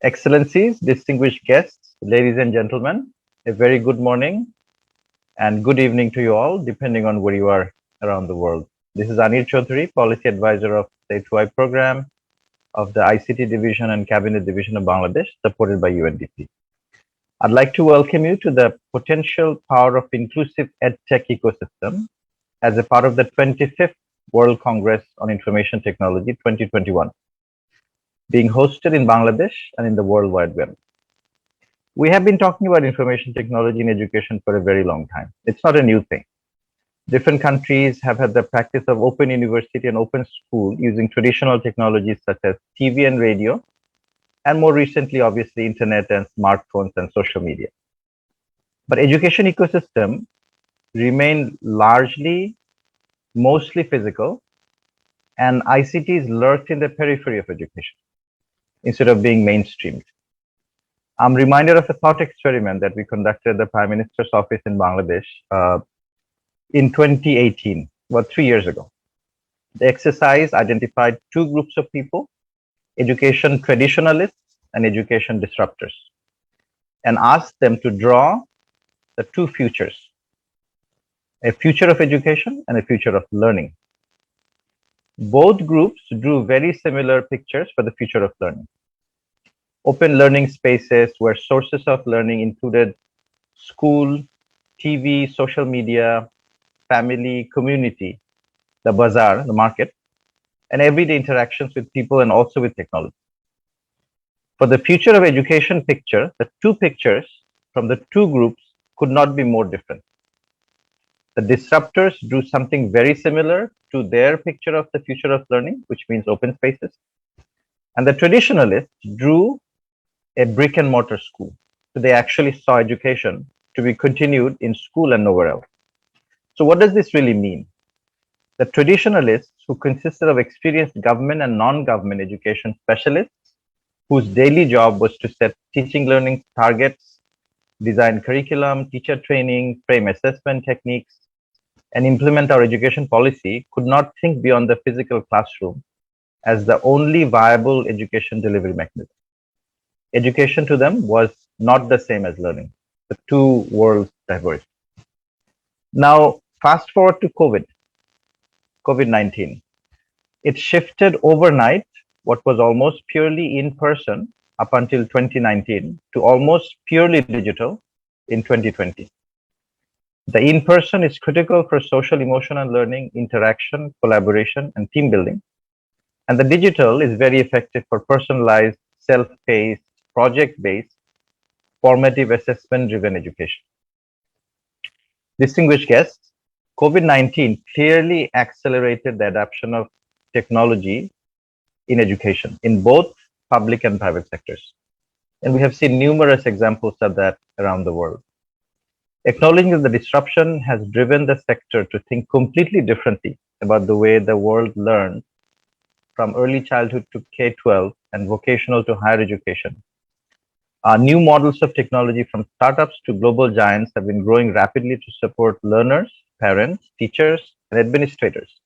Excellencies, distinguished guests, ladies and gentlemen, a very good morning and good evening to you all, depending on where you are around the world. This is Anir Chaudhary, Policy Advisor of the statewide program of the ICT Division and Cabinet Division of Bangladesh, supported by UNDP. I'd like to welcome you to the Potential Power of Inclusive EdTech Ecosystem as a part of the 25th World Congress on Information Technology 2021, being hosted in Bangladesh and in the World Wide Web. We have been talking about information technology in education for a very long time. It's not a new thing. Different countries have had the practice of open university and open school using traditional technologies such as TV and radio, and more recently, obviously, internet and smartphones and social media. But education ecosystem remain mostly physical, and ICTs lurked in the periphery of education instead of being mainstreamed. I'm reminded of a thought experiment that we conducted at the Prime Minister's office in Bangladesh in 2018, about 3 years ago. The exercise identified two groups of people, education traditionalists and education disruptors, and asked them to draw the two futures, a future of education and a future of learning. Both groups drew very similar pictures for the future of learning. Open learning spaces where sources of learning included school, TV, social media, family, community, the bazaar, the market, and everyday interactions with people and also with technology. For the future of education picture, the two pictures from the two groups could not be more different. The disruptors drew something very similar to their picture of the future of learning, which means open spaces. And the traditionalists drew a brick and mortar school. So they actually saw education to be continued in school and nowhere else. So what does this really mean? The traditionalists, who consisted of experienced government and non-government education specialists, whose daily job was to set teaching learning targets, design curriculum, teacher training, frame assessment techniques, and implement our education policy, could not think beyond the physical classroom as the only viable education delivery mechanism. Education to them was not the same as learning. The two worlds diverged. Now, fast forward to COVID-19. It shifted overnight what was almost purely in person up until 2019 to almost purely digital in 2020. The in-person is critical for social, emotional learning, interaction, collaboration, and team building. And the digital is very effective for personalized, self-paced, project-based, formative assessment-driven education. Distinguished guests, COVID-19 clearly accelerated the adoption of technology in education in both public and private sectors. And we have seen numerous examples of that around the world. Acknowledging the disruption has driven the sector to think completely differently about the way the world learns from early childhood to K-12 and vocational to higher education. New models of technology from startups to global giants have been growing rapidly to support learners, parents, teachers, and administrators,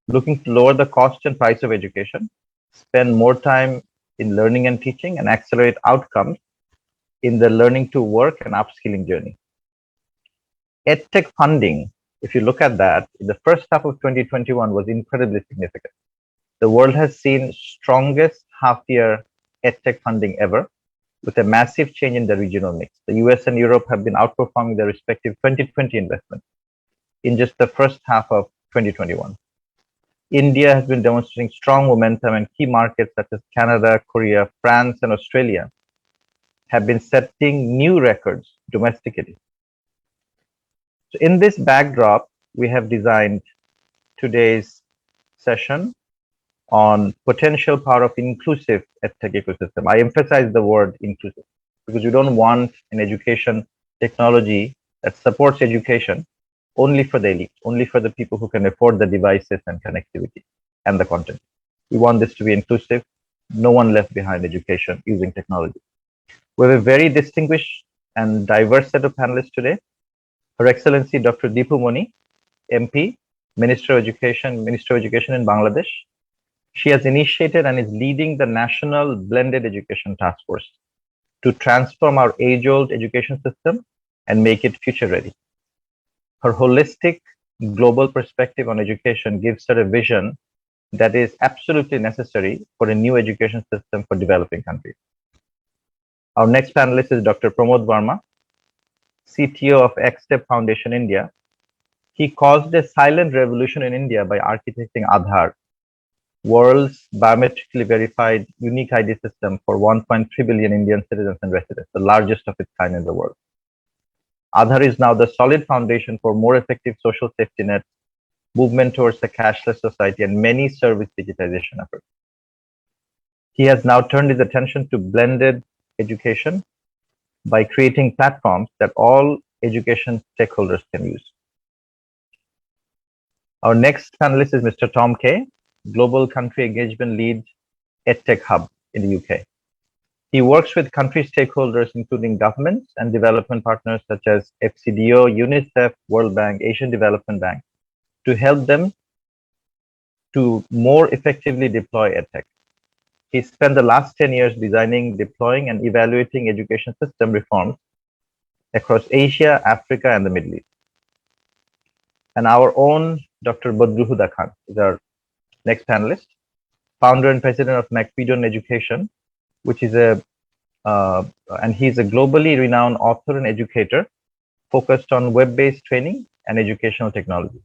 looking to lower the cost and price of education, spend more time in learning and teaching, and accelerate outcomes in the learning to work and upskilling journey. EdTech funding, if you look at that, in the first half of 2021 was incredibly significant. The world has seen strongest half-year EdTech funding ever, with a massive change in the regional mix. The US and Europe have been outperforming their respective 2020 investments in just the first half of 2021. India has been demonstrating strong momentum, and key markets such as Canada, Korea, France, and Australia have been setting new records domestically. So in this backdrop, we have designed today's session on potential power of inclusive EdTech ecosystem. I emphasize the word inclusive because we don't want an education technology that supports education only for the elite, only for the people who can afford the devices and connectivity and the content. We want this to be inclusive, no one left behind education using technology. We have a very distinguished and diverse set of panelists today. Her Excellency Dr. Deepu Moni, MP, Minister of Education in Bangladesh. She has initiated and is leading the National Blended Education Task Force to transform our age-old education system and make it future-ready. Her holistic global perspective on education gives her a vision that is absolutely necessary for a new education system for developing countries. Our next panelist is Dr. Pramod Verma, CTO of EdTech Foundation India. He caused a silent revolution in India by architecting Aadhaar, world's biometrically verified unique ID system for 1.3 billion Indian citizens and residents, the largest of its kind in the world. Aadhaar is now the solid foundation for more effective social safety net, movement towards a cashless society, and many service digitization efforts. He has now turned his attention to blended education by creating platforms that all education stakeholders can use. Our next panelist is Mr. Tom Kay, Global Country Engagement Lead, EdTech Hub in the UK. He works with country stakeholders, including governments and development partners such as FCDO, UNICEF, World Bank, Asian Development Bank, to help them to more effectively deploy EdTech. He spent the last 10 years designing, deploying, and evaluating education system reforms across Asia, Africa, and the Middle East. And our own Dr. Badru Huda Khan is our next panelist, founder and president of Macpedon Education, which is and he's a globally renowned author and educator focused on web-based training and educational technology.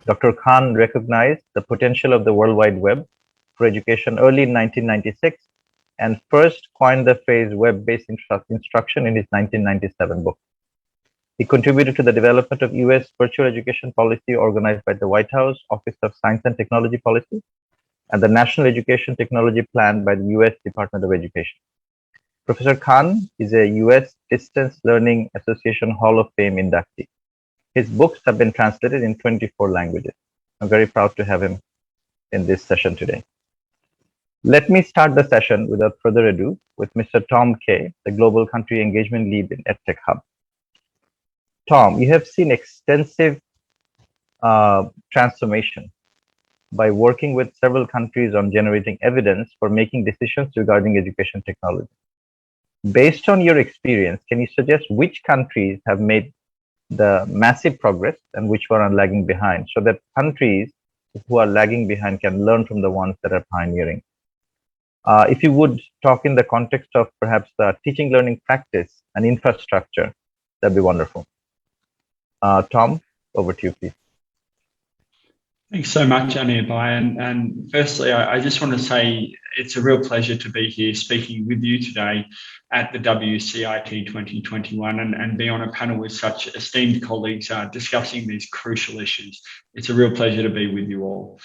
Dr. Khan recognized the potential of the World Wide Web for education early in 1996 and first coined the phrase web-based instruction in his 1997 book. He contributed to the development of US virtual education policy organized by the White House Office of Science and Technology Policy and the National Education Technology Plan by the US Department of Education. Professor Khan is a US Distance Learning Association Hall of Fame inductee. His books have been translated in 24 languages. I'm very proud to have him in this session today. Let me start the session without further ado with Mr. Tom Kay, the Global Country Engagement Lead in EdTech Hub. Tom, you have seen extensive transformation by working with several countries on generating evidence for making decisions regarding education technology. Based on your experience, can you suggest which countries have made the massive progress and which one are lagging behind, so that countries who are lagging behind can learn from the ones that are pioneering? If you would talk in the context of perhaps the teaching learning practice and infrastructure, that'd be wonderful. Tom, over to you, please. Thanks so much, Anirbai. And firstly, I just want to say it's a real pleasure to be here speaking with you today at the WCIT 2021 and be on a panel with such esteemed colleagues discussing these crucial issues. It's a real pleasure to be with you all.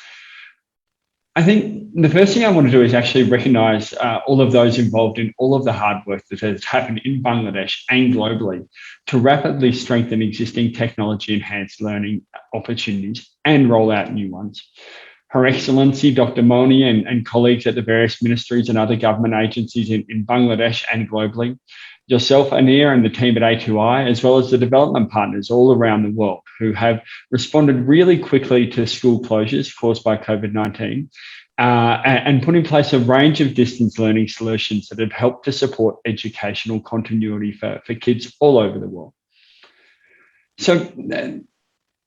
I think the first thing I want to do is actually recognise all of those involved in all of the hard work that has happened in Bangladesh and globally to rapidly strengthen existing technology-enhanced learning opportunities and roll out new ones. Her Excellency, Dr. Moni and colleagues at the various ministries and other government agencies in Bangladesh and globally, yourself, Anir, and the team at A2I, as well as the development partners all around the world who have responded really quickly to school closures caused by COVID-19 and put in place a range of distance learning solutions that have helped to support educational continuity for kids all over the world. So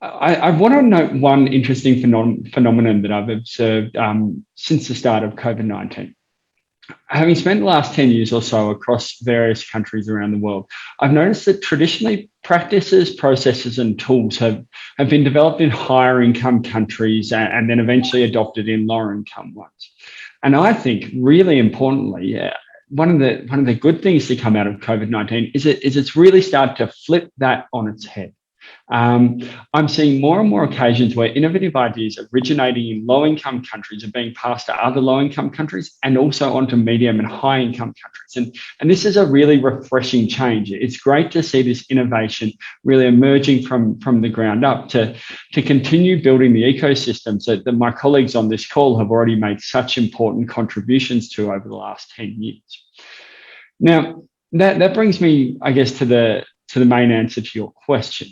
I want to note one interesting phenomenon that I've observed since the start of COVID-19. Having spent the last 10 years or so across various countries around the world, I've noticed that traditionally practices, processes and tools have been developed in higher income countries and then eventually adopted in lower income ones. And I think really importantly, one of the good things to come out of COVID-19 is it's really started to flip that on its head. I'm seeing more and more occasions where innovative ideas originating in low-income countries are being passed to other low-income countries and also onto medium and high-income countries. And this is a really refreshing change. It's great to see this innovation really emerging from the ground up to continue building the ecosystems that my colleagues on this call have already made such important contributions to over the last 10 years. Now, that brings me, I guess, to the main answer to your question.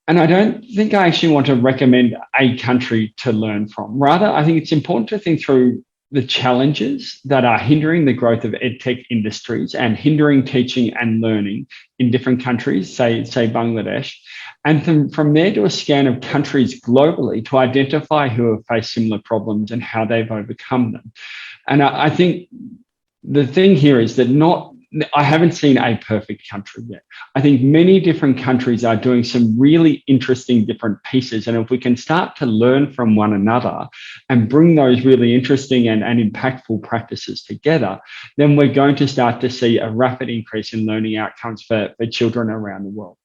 And I don't think I actually want to recommend a country to learn from. Rather, I think it's important to think through the challenges that are hindering the growth of EdTech industries and hindering teaching and learning in different countries, say Bangladesh, and from there do a scan of countries globally to identify who have faced similar problems and how they've overcome them. And I think the thing here is that I haven't seen a perfect country yet. I think many different countries are doing some really interesting different pieces. And if we can start to learn from one another and bring those really interesting and impactful practices together, then we're going to start to see a rapid increase in learning outcomes for children around the world.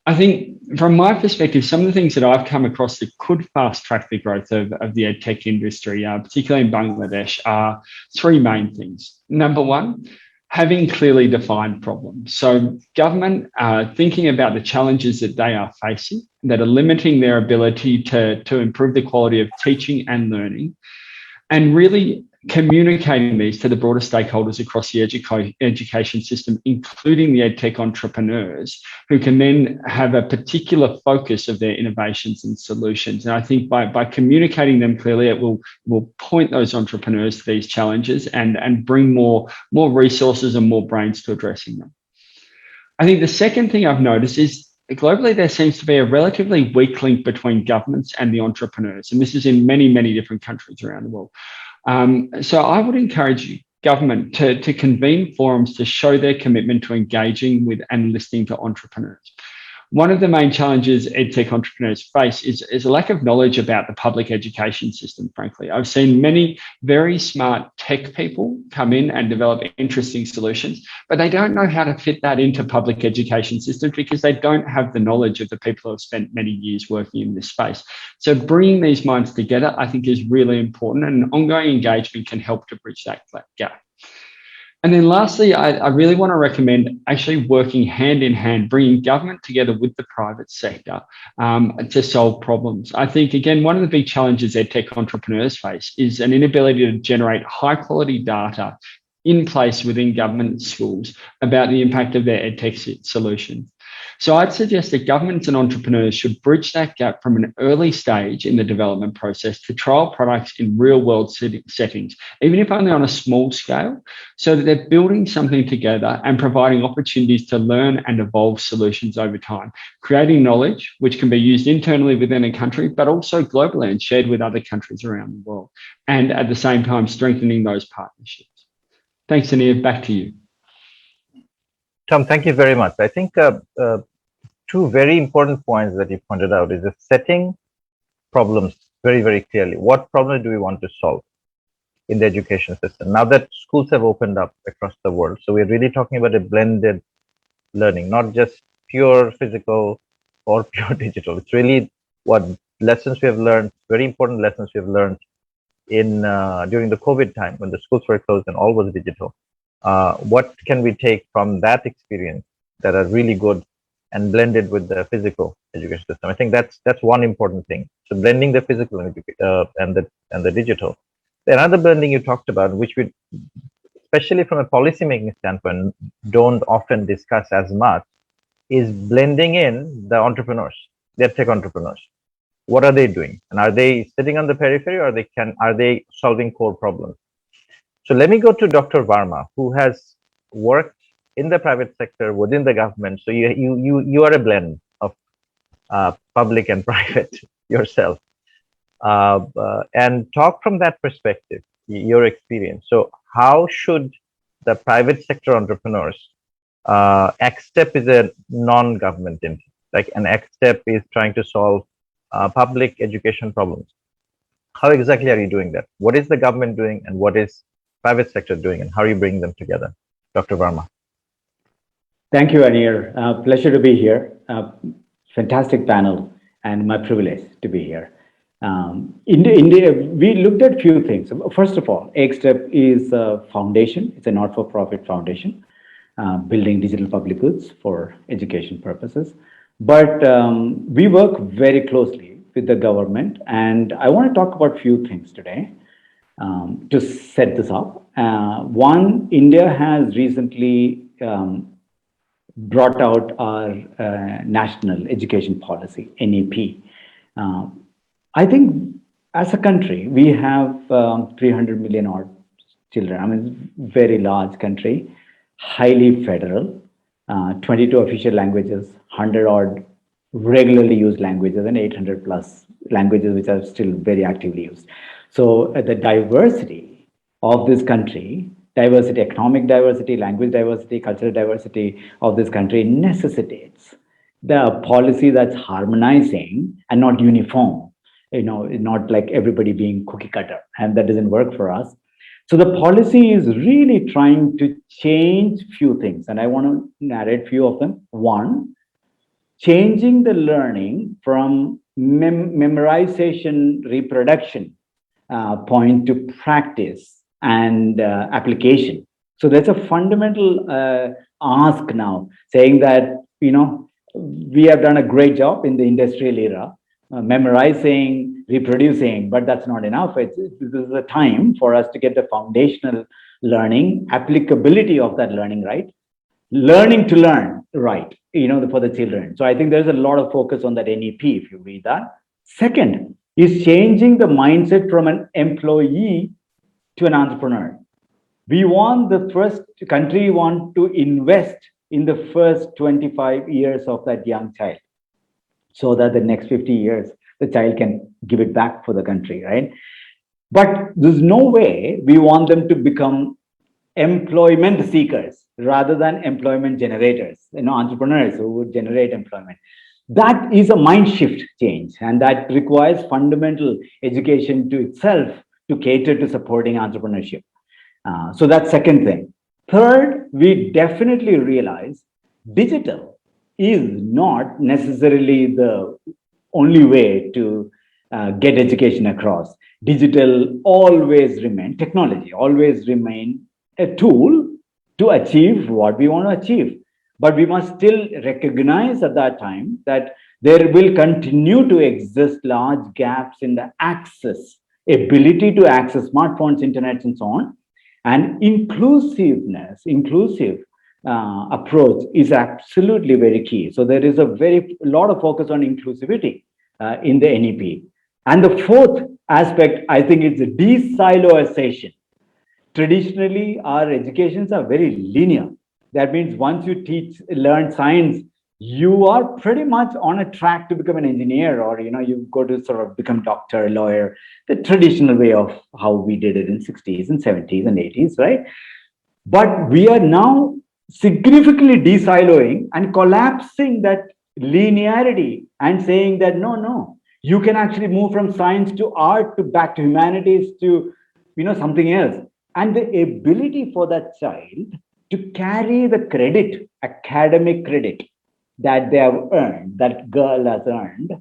I think from my perspective, some of the things that I've come across that could fast track the growth of the EdTech industry, particularly in Bangladesh, are three main things. Number one, having clearly defined problems. So government thinking about the challenges that they are facing that are limiting their ability to improve the quality of teaching and learning, and really communicating these to the broader stakeholders across the education system, including the EdTech entrepreneurs, who can then have a particular focus of their innovations and solutions. And I think by communicating them clearly, it will point those entrepreneurs to these challenges and bring more resources and more brains to addressing them. I think the second thing I've noticed is globally, there seems to be a relatively weak link between governments and the entrepreneurs. And this is in many, many different countries around the world. So I would encourage government to convene forums to show their commitment to engaging with and listening to entrepreneurs. One of the main challenges EdTech entrepreneurs face is a lack of knowledge about the public education system, frankly. I've seen many very smart tech people come in and develop interesting solutions, but they don't know how to fit that into public education systems because they don't have the knowledge of the people who have spent many years working in this space. So bringing these minds together, I think, is really important, and ongoing engagement can help to bridge that gap. And then lastly, I really want to recommend actually working hand in hand, bringing government together with the private sector to solve problems. I think, again, one of the big challenges EdTech entrepreneurs face is an inability to generate high quality data in place within government schools about the impact of their EdTech solutions. So I'd suggest that governments and entrepreneurs should bridge that gap from an early stage in the development process to trial products in real world settings, even if only on a small scale, so that they're building something together and providing opportunities to learn and evolve solutions over time, creating knowledge which can be used internally within a country, but also globally and shared with other countries around the world, and at the same time strengthening those partnerships. Thanks, Anir. Back to you. Tom, thank you very much. I think two very important points that you pointed out is setting problems very, very clearly. What problems do we want to solve in the education system? Now that schools have opened up across the world, so we're really talking about a blended learning, not just pure physical or pure digital. It's really what lessons we have learned, very important lessons we have learned in during the COVID time when the schools were closed and all was digital. What can we take from that experience that are really good and blended with the physical education system? I think that's one important thing. So blending the physical and the digital. The another blending you talked about, which we, especially from a policy making standpoint, don't often discuss as much, is blending in the entrepreneurs, the tech entrepreneurs. What are they doing, and are they sitting on the periphery, or are they solving core problems? So let me go to Dr. Varma, who has worked in the private sector within the government. So you are a blend of public and private yourself, and talk from that perspective, your experience. So how should the private sector entrepreneurs, XSTEP is a non-government entity, like an XSTEP is trying to solve public education problems. How exactly are you doing that? What is the government doing, and what is private sector doing, and how are you bringing them together? Dr. Varma. Thank you, Anir. Pleasure to be here. Fantastic panel, and my privilege to be here. India, we looked at a few things. First of all, XSTEP is a foundation. It's a not-for-profit foundation, building digital public goods for education purposes. But we work very closely with the government, and I want to talk about a few things today to set this up. One, India has recently brought out our National Education Policy, NEP. I think as a country, we have 300 million odd children. I mean, very large country, highly federal, 22 official languages, 100 odd regularly used languages, and 800 plus languages which are still very actively used. So the diversity of this country, diversity, economic diversity, language diversity, cultural diversity of this country necessitates the policy that's harmonizing and not uniform, not like everybody being cookie cutter, and that doesn't work for us. So the policy is really trying to change few things, and I want to narrate few of them. One, changing the learning from memorization, reproduction point to practice and application. So that's a fundamental ask now, saying that we have done a great job in the industrial era, memorizing, reproducing, but that's not enough. This is a time for us to get the foundational learning, applicability of that learning, right? Learning to learn, right? For the children. So I think there's a lot of focus on that NEP if you read that. Second is changing the mindset from an employee to an entrepreneur. We want the first country want to invest in the first 25 years of that young child, so that the next 50 years the child can give it back for the country, right? But there's no way we want them to become employment seekers rather than employment generators, entrepreneurs who would generate employment. That is a mind shift change, and that requires fundamental education to itself to cater to supporting entrepreneurship. So that's second thing. Third, we definitely realize digital is not necessarily the only way to get education across. Digital always remain, technology always remain a tool to achieve what we want to achieve. But we must still recognize at that time that there will continue to exist large gaps in the access, ability to access smartphones, internet, and so on. And inclusive approach is absolutely very key. So there is a lot of focus on inclusivity in the NEP. And the fourth aspect, I think, is the de-siloization. Traditionally, our educations are very linear. That means once you learn science, you are pretty much on a track to become an engineer, or you go to sort of become doctor, lawyer, the traditional way of how we did it in 60s and 70s and 80s, right? But we are now significantly de-siloing and collapsing that linearity and saying that no, you can actually move from science to art to back to humanities to something else. And the ability for that child to carry the credit, academic credit that they have earned, that girl has earned,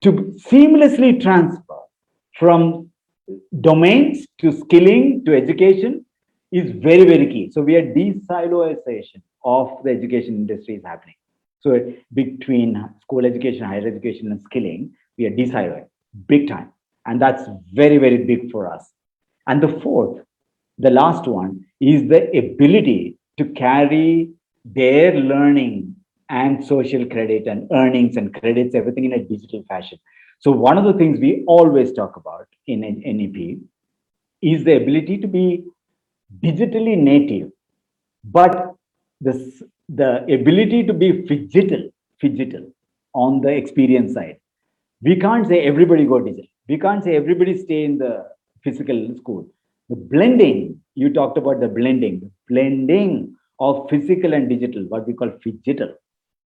to seamlessly transfer from domains to skilling to education is very, very key. So we are de-siloization of the education industry is happening. So between school education, higher education, and skilling, we are de-siloing big time. And that's very, very big for us. And the fourth, the last one, is the ability to carry their learning and social credit and earnings and credits, everything in a digital fashion. So one of the things we always talk about in NEP is the ability to be digitally native, but the ability to be phygital on the experience side. We can't say everybody go digital. We can't say everybody stay in the physical school. The blending, you talked about the blending of physical and digital, what we call phygital.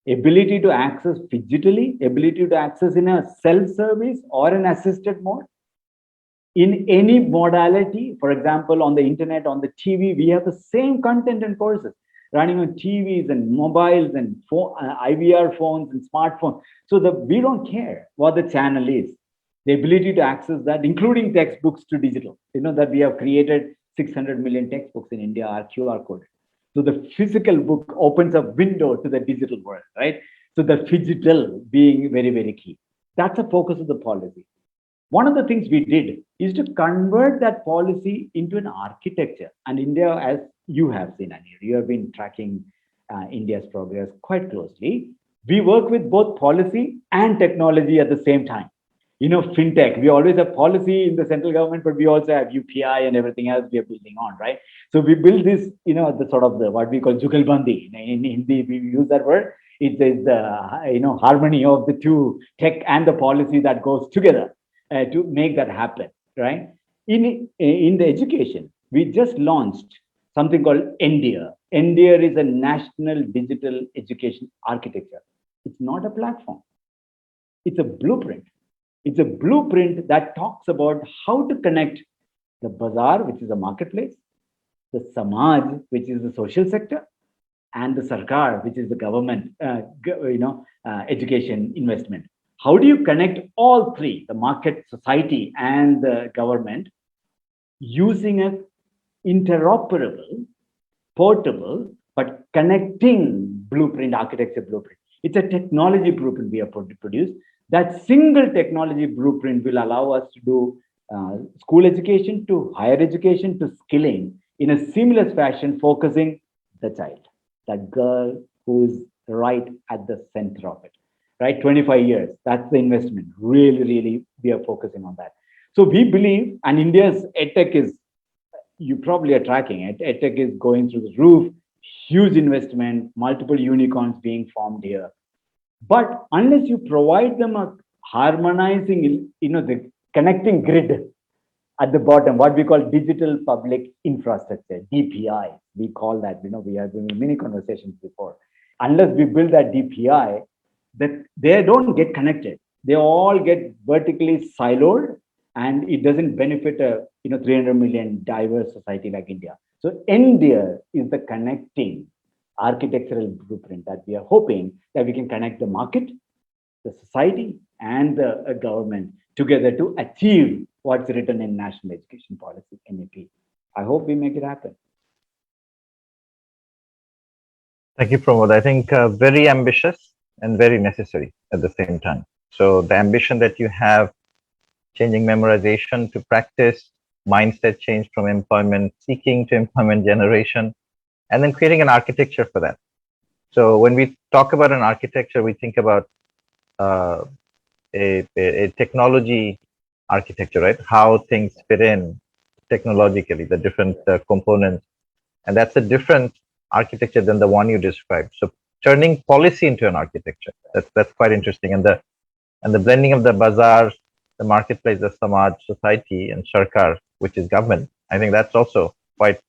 Ability to access physically, ability to access in a self-service or an assisted mode. In any modality, for example, on the internet, on the TV, we have the same content and courses running on TVs and mobiles and IVR phones and smartphones. So we don't care what the channel is. The ability to access that, including textbooks to digital, that we have created 600 million textbooks in India are QR coded. So the physical book opens a window to the digital world, right? So the phygital being very, very key. That's the focus of the policy. One of the things we did is to convert that policy into an architecture. And India, as you have seen, Anir, you have been tracking India's progress quite closely. We work with both policy and technology at the same time. Fintech, we always have policy in the central government, but we also have UPI and everything else we are building on, right? So we build this, the sort of what we call jugalbandi. In Hindi, we use that word. It is the, harmony of the two, tech and the policy that goes together to make that happen, right? In the education, we just launched something called NDIA. NDIA is a national digital education architecture. It's not a platform. It's a blueprint. It's a blueprint that talks about how to connect the bazaar, which is a marketplace, the samaj, which is the social sector, and the sarkar, which is the government, education investment. How do you connect all three, the market, society, and the government, using a interoperable, portable, but connecting blueprint, architecture blueprint? It's a technology blueprint we have produced. That single technology blueprint will allow us to do school education to higher education to skilling in a seamless fashion, focusing the child, that girl who's right at the center of it, right? 25 years, that's the investment. Really, really, we are focusing on that. So we believe, and India's EdTech is, you probably are tracking it, EdTech is going through the roof, huge investment, multiple unicorns being formed here. But unless you provide them a harmonizing, the connecting grid at the bottom, what we call digital public infrastructure, DPI, we call that, we have been in many conversations before. Unless we build that DPI, that they don't get connected. They all get vertically siloed, and it doesn't benefit a 300 million diverse society like India. So India is the connecting architectural blueprint that we are hoping that we can connect the market, the society, and the government together to achieve what's written in National Education Policy, NEP. I hope we make it happen. Thank you, Pramod. I think very ambitious and very necessary at the same time. So the ambition that you have, changing memorization to practice, mindset change from employment seeking to employment generation, and then creating an architecture for that. So when we talk about an architecture, we think about a technology architecture, right? How things fit in technologically, the different components. And that's a different architecture than the one you described. So turning policy into an architecture, that's quite interesting. And the blending of the bazaar, the marketplace, the samaj, society, and sarkar, which is government, I think that's also quite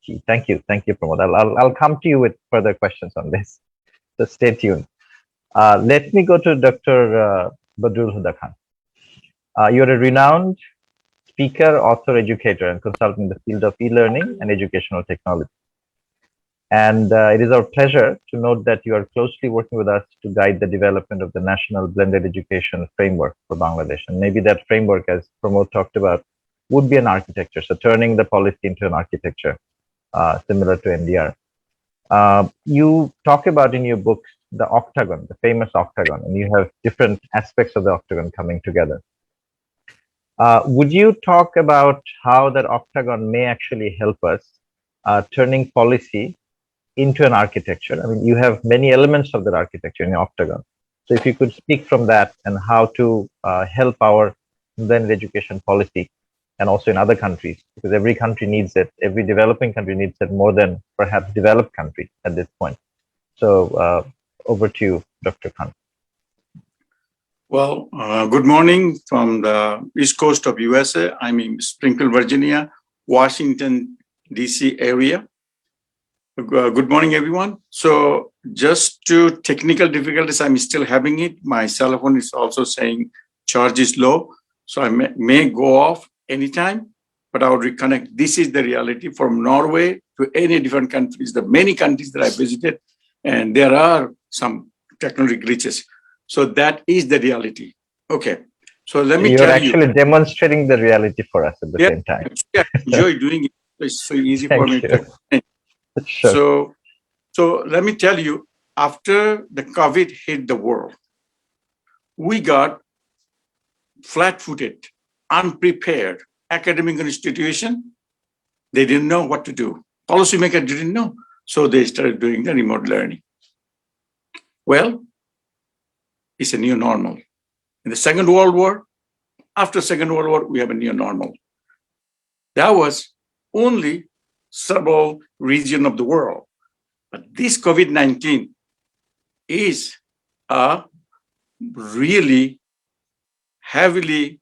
key. Thank you, Pramod. I'll come to you with further questions on this. So stay tuned. Let me go to Dr. Badrul Huda Khan. You're a renowned speaker, author, educator, and consultant in the field of e-learning and educational technology. And it is our pleasure to note that you are closely working with us to guide the development of the National Blended Education Framework for Bangladesh. And maybe that framework, as Pramod talked about, would be an architecture. So turning the policy into an architecture similar to NDR. You talk about in your books the octagon, the famous octagon, and you have different aspects of the octagon coming together. Would you talk about how that octagon may actually help us turning policy into an architecture? I mean, you have many elements of that architecture in your octagon. So if you could speak from that and how to help our blended education policy, and also in other countries, because every country needs it, every developing country needs it more than perhaps developed countries at this point. So over to you, Dr. Khan. Well, good morning from the East Coast of USA. I'm in Springfield, Virginia, Washington, DC area. Good morning, everyone. So just to technical difficulties, I'm still having it. My cell phone is also saying charge is low. So I may go off anytime, but I will reconnect. This is the reality from Norway to any different countries, the many countries that I visited, and there are some technology glitches. So that is the reality. Okay. So let me tell you. You're actually demonstrating the reality for us at the same time. Yeah, I enjoy doing it. It's so easy for me to explain. Sure. So let me tell you, after the COVID hit the world, we got flat-footed, unprepared academic institution. They didn't know what to do. Policymakers didn't know. So they started doing the remote learning. Well, it's a new normal. In the Second World War, after Second World War, we have a new normal. That was only several regions of the world. But this COVID-19 is a really heavily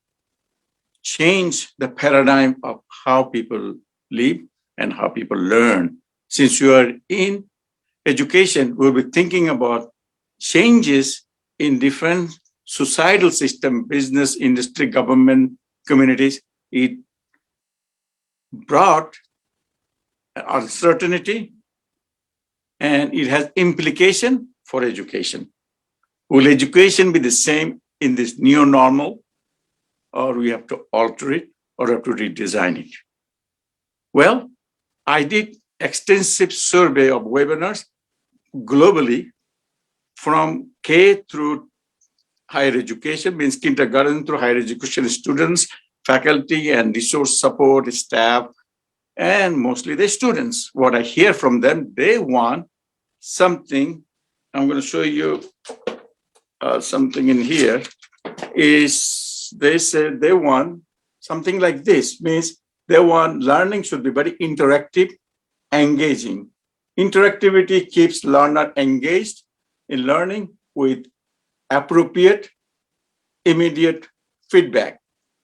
changed the paradigm of how people live and how people learn. Since you are in education, we'll be thinking about changes in different societal system, business, industry, government, communities. It brought uncertainty and it has implication for education. Will education be the same in this new normal, or we have to alter it or have to redesign it? Well, I did extensive survey of webinars globally from K through higher education, means kindergarten through higher education students, faculty and resource support staff, and mostly the students. What I hear from them, they want something. I'm going to show you something in here. Is they said they want something like this, means they want learning should be very interactive, engaging. Interactivity keeps learner engaged in learning with appropriate, immediate feedback.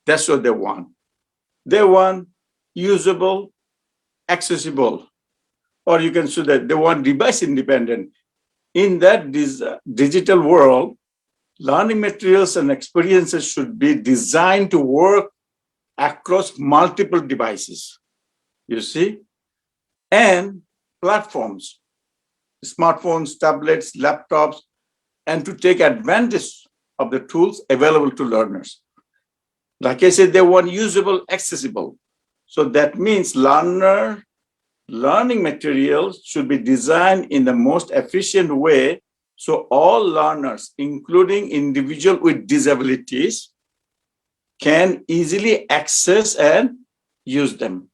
That's what they want. They want usable, accessible, or you can say that they want device independent. In that digital world, learning materials and experiences should be designed to work across multiple devices, you see, and platforms, smartphones, tablets, laptops, and to take advantage of the tools available to learners. Like I said, they want usable, accessible. So that means learning materials should be designed in the most efficient way so all learners, including individuals with disabilities, can easily access and use them.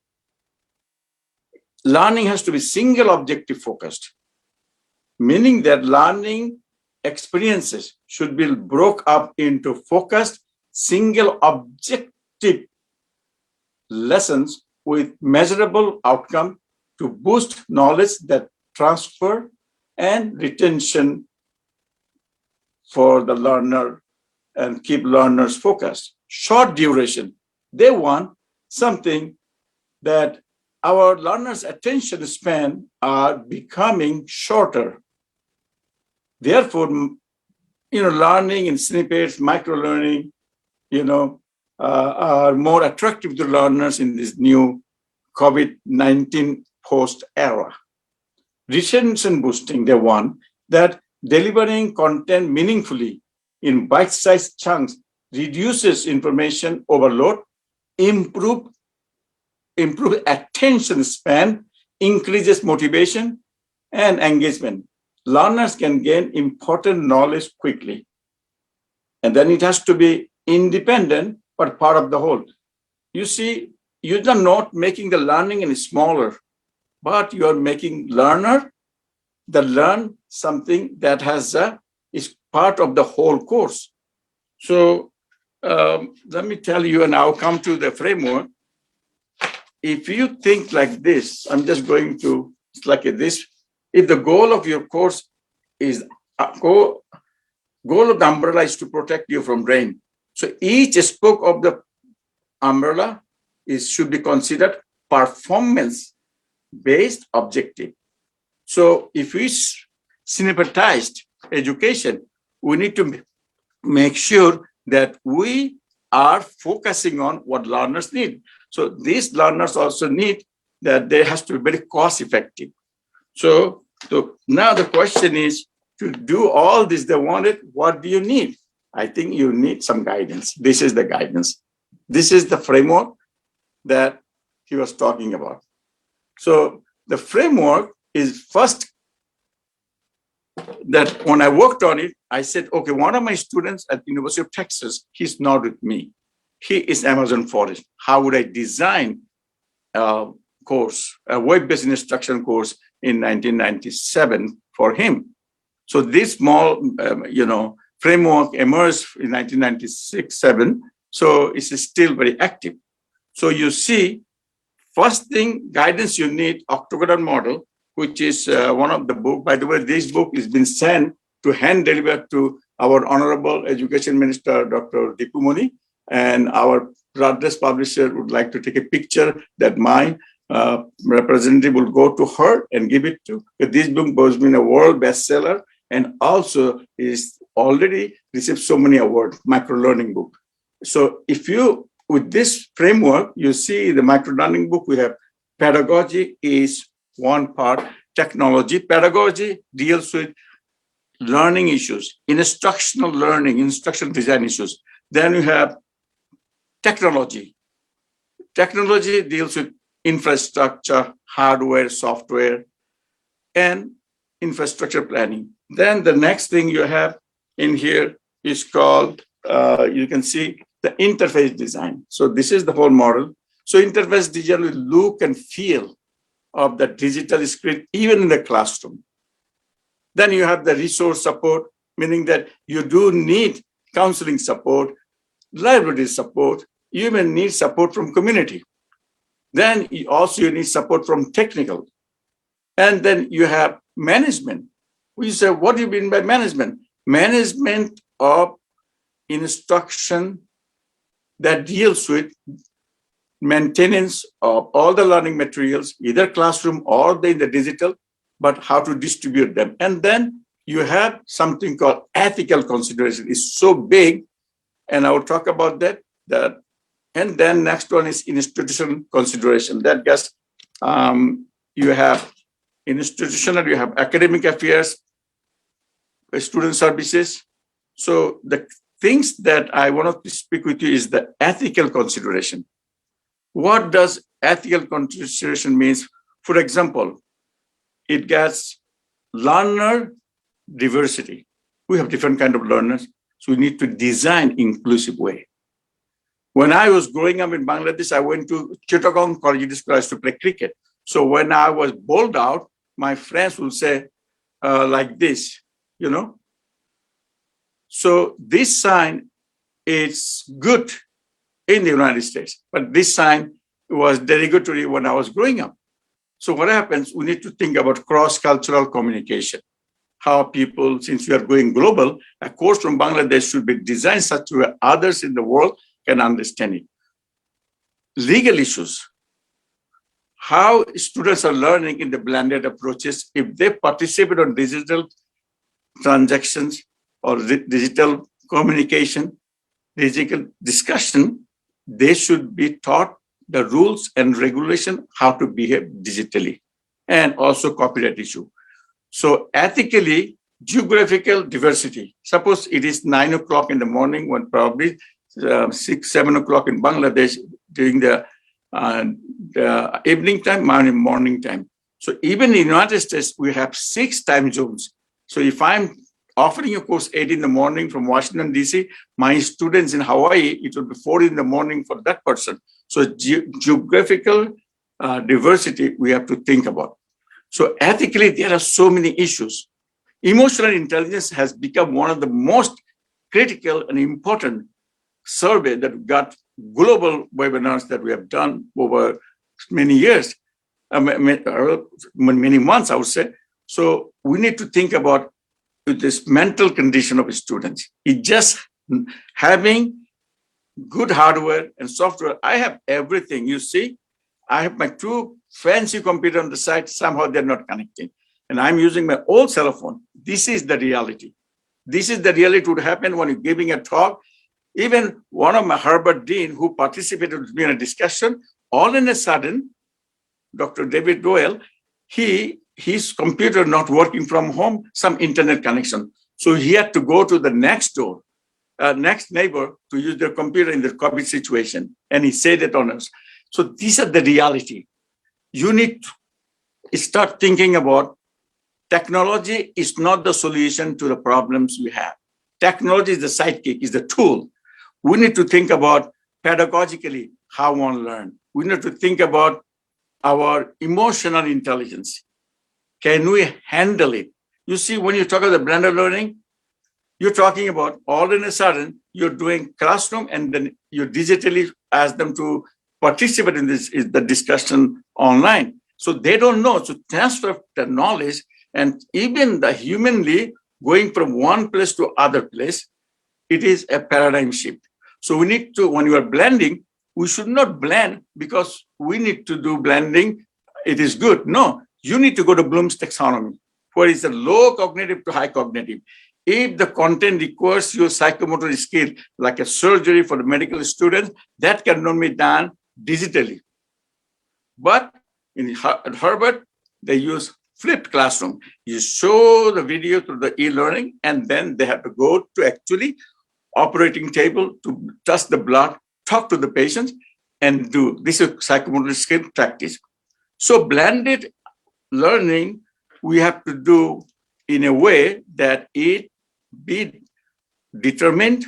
Learning has to be single objective focused, meaning that learning experiences should be broken up into focused single objective lessons with measurable outcome to boost knowledge that transfer and retention for the learner and keep learners focused. Short duration, they want something that our learners' attention span are becoming shorter. Therefore, learning in snippets, micro-learning, are more attractive to learners in this new COVID-19 post-era. Retention boosting, they want that delivering content meaningfully in bite-sized chunks reduces information overload, improve attention span, increases motivation and engagement. Learners can gain important knowledge quickly. And then it has to be independent, but part of the whole. You see, you're not making the learning any smaller, but you are making learner that learn something that is part of the whole course. So let me tell you, and I'll come to the framework. If you think like this, I'm just going to, it's like this. If the goal of your course is, goal of the umbrella is to protect you from rain. So each spoke of the umbrella should be considered performance-based objective. So if we systematized education, we need to make sure that we are focusing on what learners need. So these learners also need that they has to be very cost effective. So now the question is, to do all this they wanted, what do you need? I think you need some guidance. This is the guidance. This is the framework that he was talking about. So the framework is first that when I worked on it, I said, okay, one of my students at the University of Texas, he's not with me. He is Amazon Forest. How would I design a course, a web-based instruction course in 1997 for him. So this small, framework emerged in 1996-7. So it's still very active. So you see, first thing, guidance you need, octagonal model, which is one of the book. By the way, this book has been sent to hand delivered to our Honorable Education Minister, Dr. Dipu Moni, and our address publisher would like to take a picture that my representative will go to her and give it to. This book has been a world bestseller and also is already received so many awards, micro-learning book. So if you, with this framework, you see the micro-learning book, we have pedagogy is one part, technology. Pedagogy deals with learning issues, instructional learning, instruction design issues. Then we have technology. Technology deals with infrastructure, hardware, software, and infrastructure planning. Then the next thing you have in here is called, you can see the interface design. So this is the whole model. So interface design will look and feel of the digital screen, even in the classroom. Then you have the resource support, meaning that you do need counseling support, library support, you even need support from community. Then you also need support from technical. And then you have management. We say, what do you mean by management? Management of instruction that deals with maintenance of all the learning materials, either classroom or in the digital, but how to distribute them. And then you have something called ethical consideration. It's so big, and I will talk about that. And then next one is institutional consideration. That gets, you have institutional, you have academic affairs, student services. So the things that I want to speak with you is the ethical consideration. What does ethical consideration means? For example, it gets learner diversity. We have different kind of learners, so we need to design inclusive way. When I was growing up in Bangladesh, I went to Chittagong College to play cricket. So when I was bowled out, my friends would say like this, So this sign is good in the United States, but this sign was derogatory when I was growing up. So what happens, we need to think about cross-cultural communication. How people, since we are going global, a course from Bangladesh should be designed such that others in the world can understand it. Legal issues. How students are learning in the blended approaches. If they participate on digital transactions or digital communication, digital discussion, they should be taught the rules and regulation, how to behave digitally, and also copyright issue. So ethically, geographical diversity. Suppose it is 9 o'clock in the morning when probably 6, 7 o'clock in Bangladesh during the evening time, morning time. So even in the United States, we have 6 time zones. So if I'm offering a course 8 in the morning from Washington, D.C., my students in Hawaii, it will be 4 in the morning for that person. So geographical diversity, we have to think about. So ethically, there are so many issues. Emotional intelligence has become one of the most critical and important survey that got global webinars that we have done over many years, many months, I would say. So we need to think about this mental condition of students. It's just having good hardware and software. I have everything. You see, I have my 2 fancy computer on the side. Somehow they're not connecting. And I'm using my old cell phone. This is the reality. This is the reality would happen when you're giving a talk. Even one of my Harvard dean who participated with me in a discussion, all in a sudden, Dr. David Doyle, his computer not working from home, some internet connection. So he had to go to the next door, next neighbor to use their computer in the COVID situation. And he said it on us. So these are the reality. You need to start thinking about technology is not the solution to the problems we have. Technology is the sidekick, is the tool. We need to think about pedagogically how one learn. We need to think about our emotional intelligence. can we handle it? You see, when you talk about the blended learning, you're talking about all in a sudden, you're doing classroom and then you digitally ask them to participate in this is the discussion online. So they don't know. So transfer the knowledge and even the humanly going from one place to other place, it is a paradigm shift. So we need to, when you are blending, we should not blend because we need to do blending. It is good. No, you need to go to Bloom's taxonomy, where it's a low cognitive to high cognitive. If the content requires your psychomotor skill, like a surgery for the medical students, that cannot be done digitally. But at Harvard, they use flipped classroom. You show the video through the e-learning, and then they have to go to actually operating table to test the blood, talk to the patients, and do this is psychomotor skill practice. So blended learning, we have to do in a way that it be determined,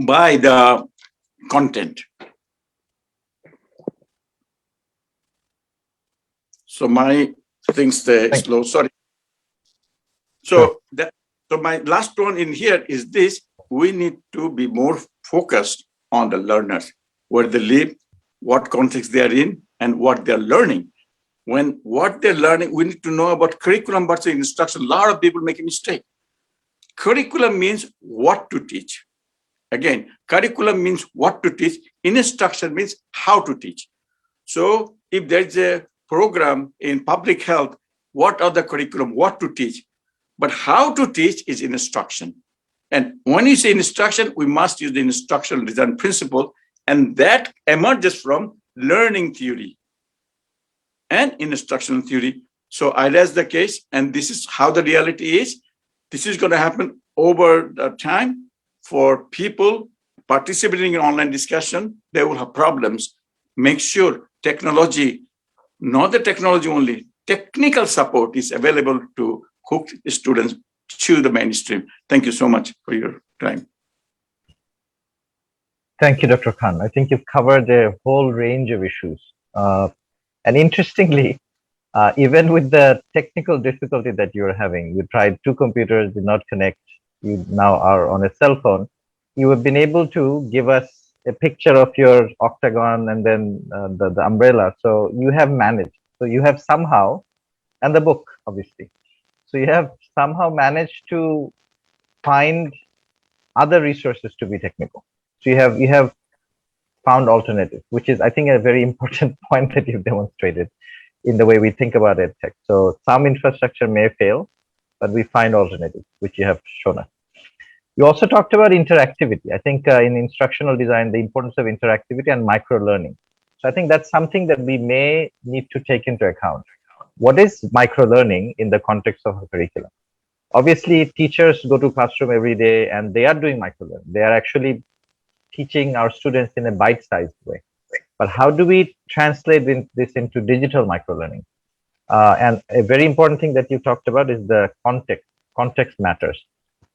by the content. So my things stay slow, sorry. So my last one in here is this: we need to be more focused on the learners, where they live, what context they are in, and what they're learning. When what they're learning, we need to know about curriculum versus instruction. A lot of people make a mistake. Curriculum means what to teach. Again, curriculum means what to teach. Instruction means how to teach. So if there's a program in public health, what are the curriculum, what to teach? But how to teach is instruction. And when you say instruction, we must use the instructional design principle, and that emerges from learning theory and instructional theory. So I raise the case, and this is how the reality is. This is going to happen over the time for people participating in online discussion. They will have problems. Make sure technology, not the technology only, technical support is available to hook students to the mainstream. Thank you so much for your time. Thank you, Dr. Khan. I think you've covered a whole range of issues. And interestingly, even with the technical difficulty that you're having, you tried 2 computers, did not connect, you now are on a cell phone, you have been able to give us a picture of your octagon and then the umbrella. So you have managed. So you have somehow, and the book, obviously. So you have somehow managed to find other resources to be technical. So you have found alternatives, which is, I think, a very important point that you've demonstrated in the way we think about EdTech. So some infrastructure may fail, but we find alternatives, which you have shown us. You also talked about interactivity. I think in instructional design, the importance of interactivity and micro-learning. So I think that's something that we may need to take into account. What is micro-learning in the context of a curriculum? Obviously, teachers go to classroom every day and they are doing micro-learning. They are actually teaching our students in a bite-sized way. But how do we translate this into digital micro-learning? And a very important thing that you talked about is the context. Context matters.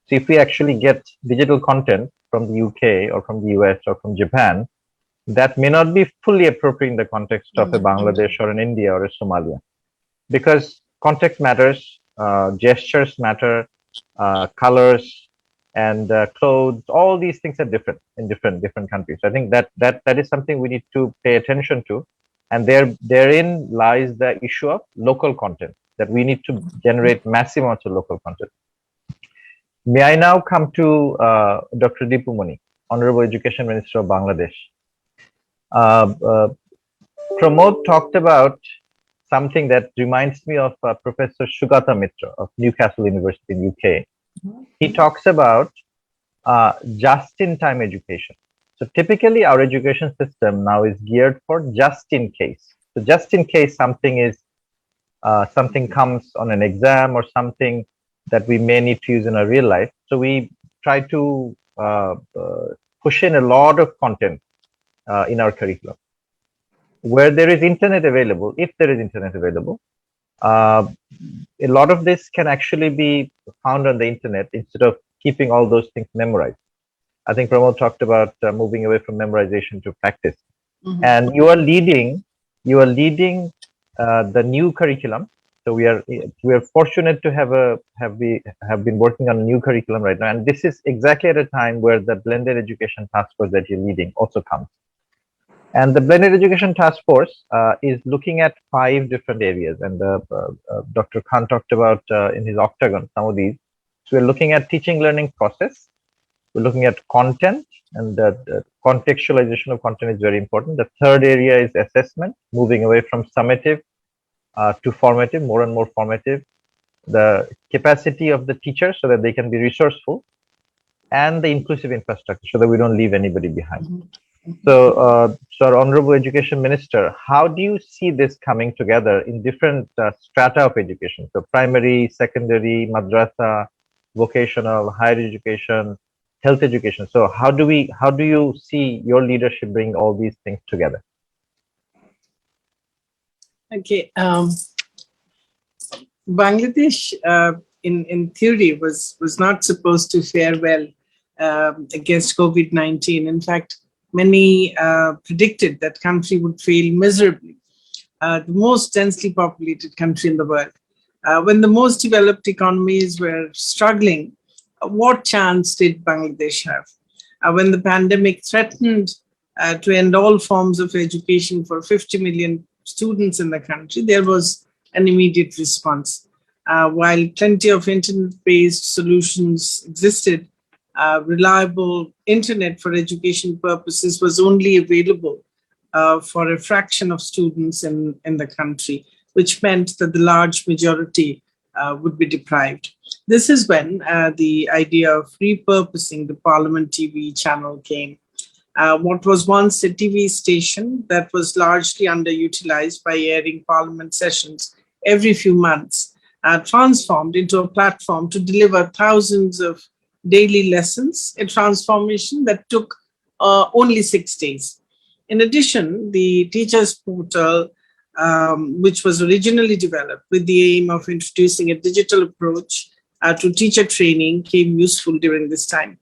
So if we actually get digital content from the UK or from the US or from Japan, that may not be fully appropriate in the context of a Bangladesh or an India or a Somalia. Because context matters, gestures matter, colors and clothes, all these things are different in different countries. I think that is something we need to pay attention to. And therein lies the issue of local content, that we need to generate massive amounts of local content. May I now come to Dr. Dipu Moni, Honorable Education Minister of Bangladesh. Pramod talked about something that reminds me of Professor Sugata Mitra of Newcastle University in UK. He talks about just-in-time education. So typically our education system now is geared for just in case. So just in case something is something comes on an exam or something that we may need to use in our real life. So we try to push in a lot of content in our curriculum. Where there is internet available, if there is internet available, a lot of this can actually be found on the internet instead of keeping all those things memorized. I think Pramod talked about moving away from memorization to practice. And you are leading the new curriculum. So we are fortunate to have been working on a new curriculum right now, and this is exactly at a time where the blended education task force that you're leading also comes. And the blended education task force is looking at 5 different areas, and Dr. Khan talked about in his octagon some of these. So we're looking at teaching learning process. We're looking at content, and the contextualization of content is very important. The third area is assessment, moving away from summative to formative, more and more formative. The capacity of the teacher so that they can be resourceful, and the inclusive infrastructure so that we don't leave anybody behind. So, our Honorable Education Minister, how do you see this coming together in different strata of education? So primary, secondary, madrasa, vocational, higher education, health education. So how do you see your leadership bring all these things together? Okay. Bangladesh, in theory, was not supposed to fare well against COVID-19. In fact, many predicted that country would fail miserably. The most densely populated country in the world. When the most developed economies were struggling, what chance did Bangladesh have? When the pandemic threatened to end all forms of education for 50 million students in the country, there was an immediate response. While plenty of internet-based solutions existed, reliable internet for education purposes was only available for a fraction of students in the country, which meant that the large majority would be deprived. This is when the idea of repurposing the Parliament TV channel came. What was once a TV station that was largely underutilized by airing Parliament sessions every few months, transformed into a platform to deliver thousands of daily lessons, a transformation that took only 6 days. In addition, the teachers portal, which was originally developed with the aim of introducing a digital approach to teacher training, came useful during this time.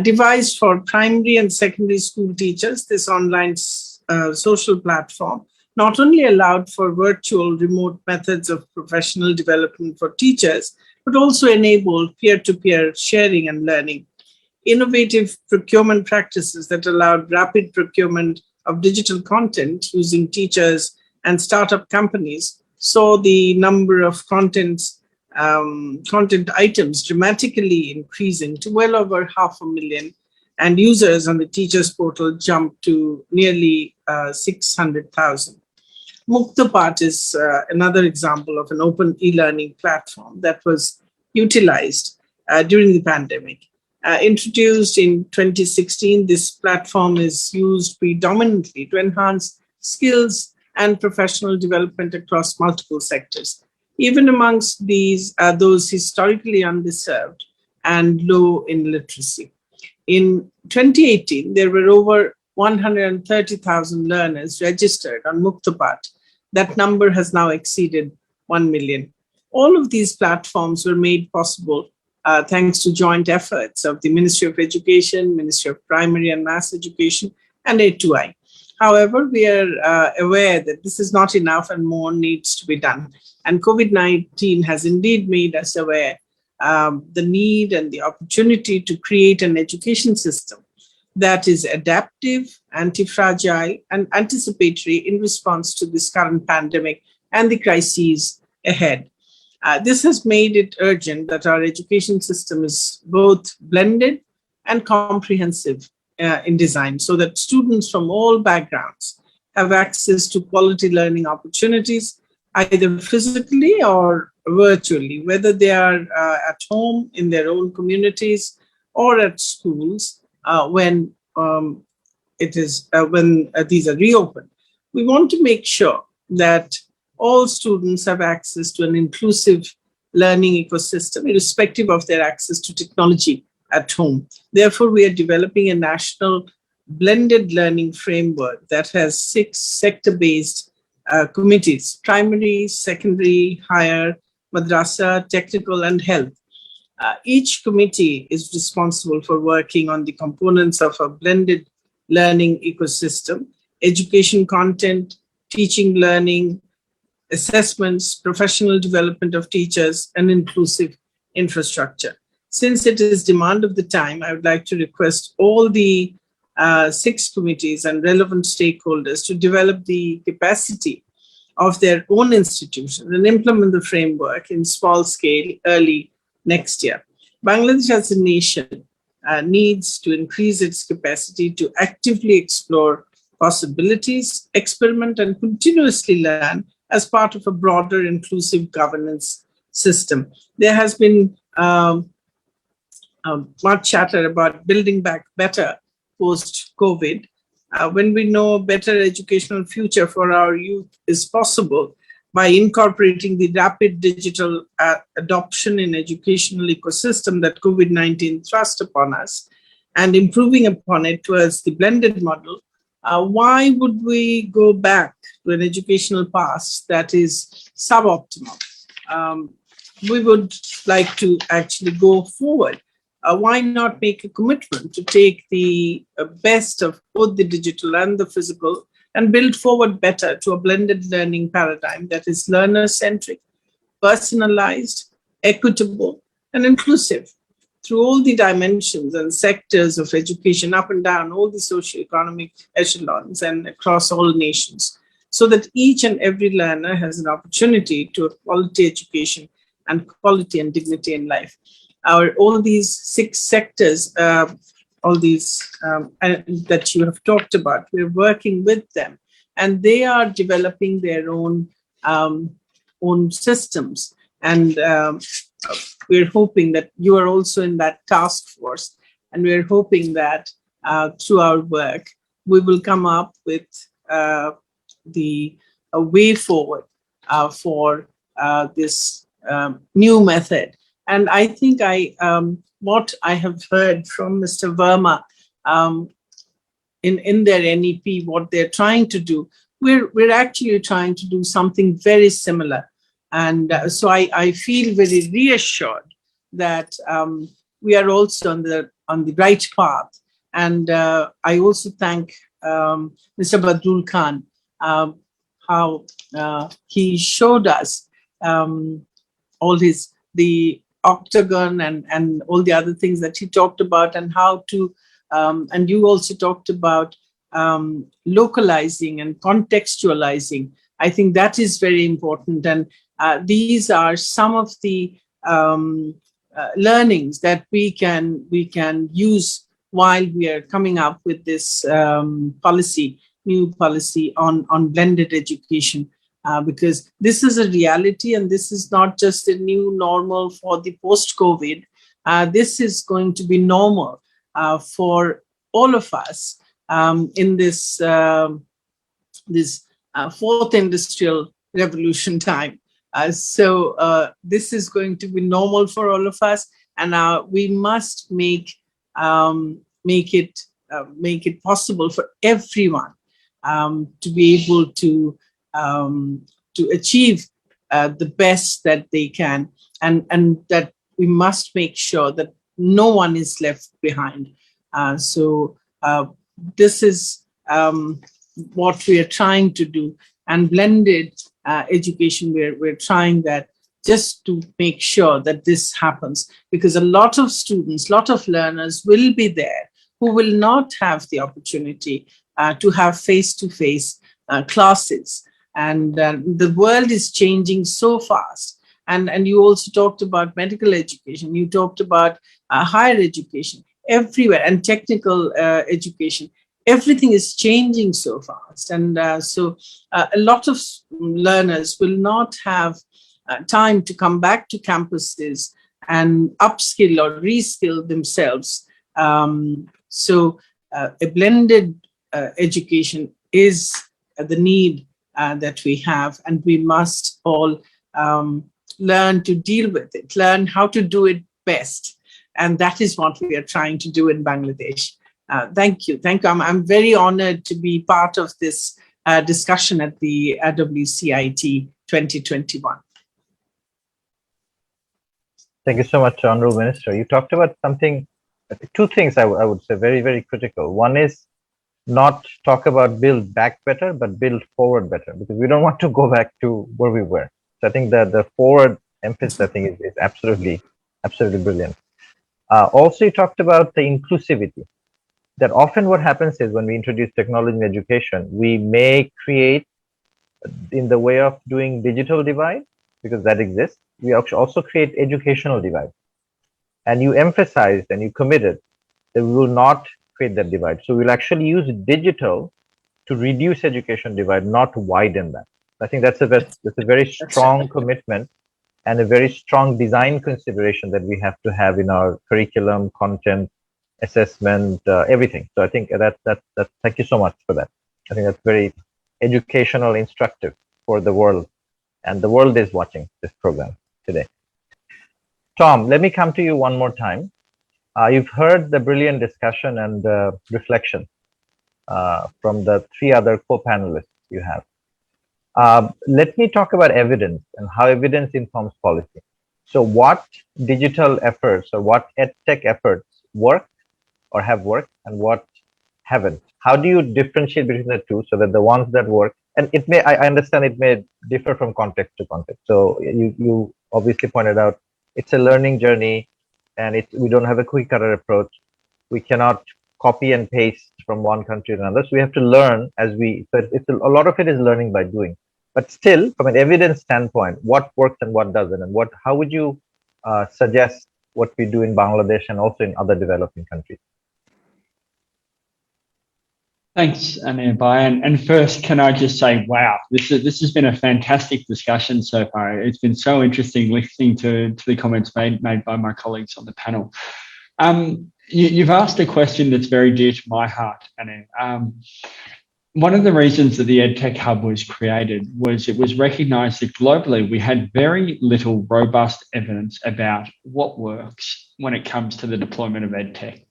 Devised for primary and secondary school teachers, this online social platform not only allowed for virtual remote methods of professional development for teachers, but also enabled peer-to-peer sharing and learning. Innovative procurement practices that allowed rapid procurement of digital content using teachers and startup companies saw the number of content items dramatically increasing to well over 500,000, and users on the teachers portal jumped to nearly 600,000. Muktapat is another example of an open e-learning platform that was utilized during the pandemic. Introduced in 2016, this platform is used predominantly to enhance skills and professional development across multiple sectors. Even amongst these are those historically underserved and low in literacy. In 2018, there were over 130,000 learners registered on Muktapat. That number has now exceeded 1 million. All of these platforms were made possible thanks to joint efforts of the Ministry of Education, Ministry of Primary and Mass Education, and A2I. However, we are aware that this is not enough and more needs to be done. And COVID-19 has indeed made us aware the need and the opportunity to create an education system that is adaptive, anti-fragile, and anticipatory in response to this current pandemic and the crises ahead. This has made it urgent that our education system is both blended and comprehensive in design, so that students from all backgrounds have access to quality learning opportunities, either physically or virtually, whether they are at home in their own communities or at schools when these are reopened. We want to make sure that all students have access to an inclusive learning ecosystem, irrespective of their access to technology at home. Therefore, we are developing a national blended learning framework that has 6 sector-based committees: primary, secondary, higher, madrasa, technical, and health. Each committee is responsible for working on the components of a blended learning ecosystem: education content, teaching learning, assessments, professional development of teachers, and inclusive infrastructure. Since it is demand of the time, I would like to request all the 6 committees and relevant stakeholders to develop the capacity of their own institutions and implement the framework in small scale early next year. Bangladesh as a nation needs to increase its capacity to actively explore possibilities, experiment, and continuously learn as part of a broader inclusive governance system. There has been much chatter about building back better post-COVID. When we know a better educational future for our youth is possible by incorporating the rapid digital adoption in educational ecosystem that COVID-19 thrust upon us and improving upon it towards the blended model, why would we go back to an educational past that is suboptimal? We would like to actually go forward. Why not make a commitment to take the best of both the digital and the physical and build forward better to a blended learning paradigm that is learner-centric, personalized, equitable, and inclusive through all the dimensions and sectors of education up and down all the socioeconomic echelons and across all nations, so that each and every learner has an opportunity to a quality education and quality and dignity in life. All these 6 sectors, all these that you have talked about, we're working with them, and they are developing their own systems. And we're hoping that you are also in that task force, and we're hoping that through our work, we will come up with the way forward for this new method. And I think what I have heard from Mr. Verma in their NEP, what they're trying to do, we're actually trying to do something very similar. And so I feel very reassured that we are also on the right path. And I also thank Mr. Badrul Khan, how he showed us all the octagon and all the other things that he talked about, and how to, and you also talked about localizing and contextualizing. I think that is very important. And these are some of the learnings that we can use while we are coming up with this new policy on blended education. Because this is a reality, and this is not just a new normal for the post-COVID. This is going to be normal for all of us in this fourth industrial revolution time. So this is going to be normal for all of us, and we must make it possible for everyone to be able to achieve the best that they can, and that we must make sure that no one is left behind. So this is what we are trying to do, and blended education, we're trying that just to make sure that this happens, because a lot of students, a lot of learners will be there who will not have the opportunity to have face-to-face classes. And the world is changing so fast. And you also talked about medical education. You talked about higher education everywhere, and technical education. Everything is changing so fast. And so a lot of learners will not have time to come back to campuses and upskill or reskill themselves. So a blended education is the need that we have, and we must all learn to deal with it, learn how to do it best. And that is what we are trying to do in Bangladesh. Thank you. Thank you. I'm very honored to be part of this discussion at the WCIT 2021. Thank you so much, Honorable Minister. You talked about something, 2 things I would say very, very critical. One is not talk about build back better, but build forward better, because we don't want to go back to where we were. So I think that the forward emphasis, I think, is absolutely, absolutely brilliant. Also, you talked about the inclusivity. That often what happens is when we introduce technology in education, we may create in the way of doing digital divide, because that exists. We also create educational divide. And you emphasized and you committed that we will not create that divide. So we'll actually use digital to reduce education divide, not widen that. I think that's a very strong commitment and a very strong design consideration that we have to have in our curriculum, content, assessment, everything. So I think that thank you so much for that. I think that's very educational, instructive for the world, and the world is watching this program today. Tom, let me come to you one more time. You've heard the brilliant discussion and reflection from the three other co-panelists you have. Let me talk about evidence and how evidence informs policy. So what digital efforts or what EdTech efforts work or have worked and what haven't? How do you differentiate between the two so that the ones that work, and it may, I understand it may differ from context to context. So you obviously pointed out it's a learning journey and we don't have a quick cutter approach. We cannot copy and paste from one country to another. So we have to learn as a lot of it is learning by doing. But still, from an evidence standpoint, what works and what doesn't, and how would you suggest what we do in Bangladesh and also in other developing countries? Thanks, Anirbai. And first, can I just say, wow, this has been a fantastic discussion so far. It's been so interesting listening to the comments made by my colleagues on the panel. You've asked a question that's very dear to my heart, Anir. One of the reasons that the EdTech Hub was created was it was recognised that globally we had very little robust evidence about what works when it comes to the deployment of EdTech.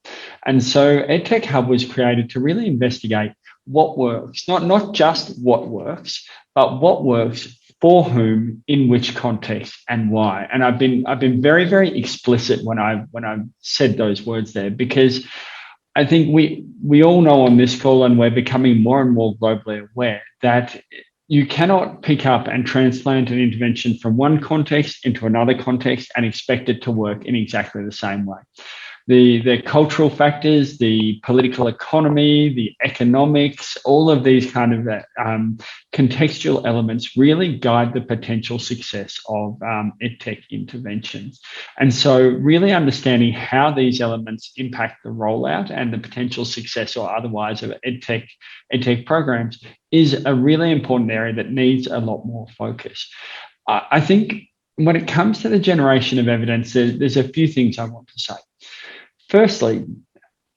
And so EdTech Hub was created to really investigate what works, not just what works, but what works for whom, in which context, and why. And I've been very, very explicit when I said those words there, because I think we all know on this call, and we're becoming more and more globally aware, that you cannot pick up and transplant an intervention from one context into another context and expect it to work in exactly the same way. The cultural factors, the political economy, the economics, all of these kind of contextual elements really guide the potential success of EdTech interventions. And so really understanding how these elements impact the rollout and the potential success or otherwise of EdTech programs is a really important area that needs a lot more focus. I think when it comes to the generation of evidence, there's a few things I want to say. Firstly,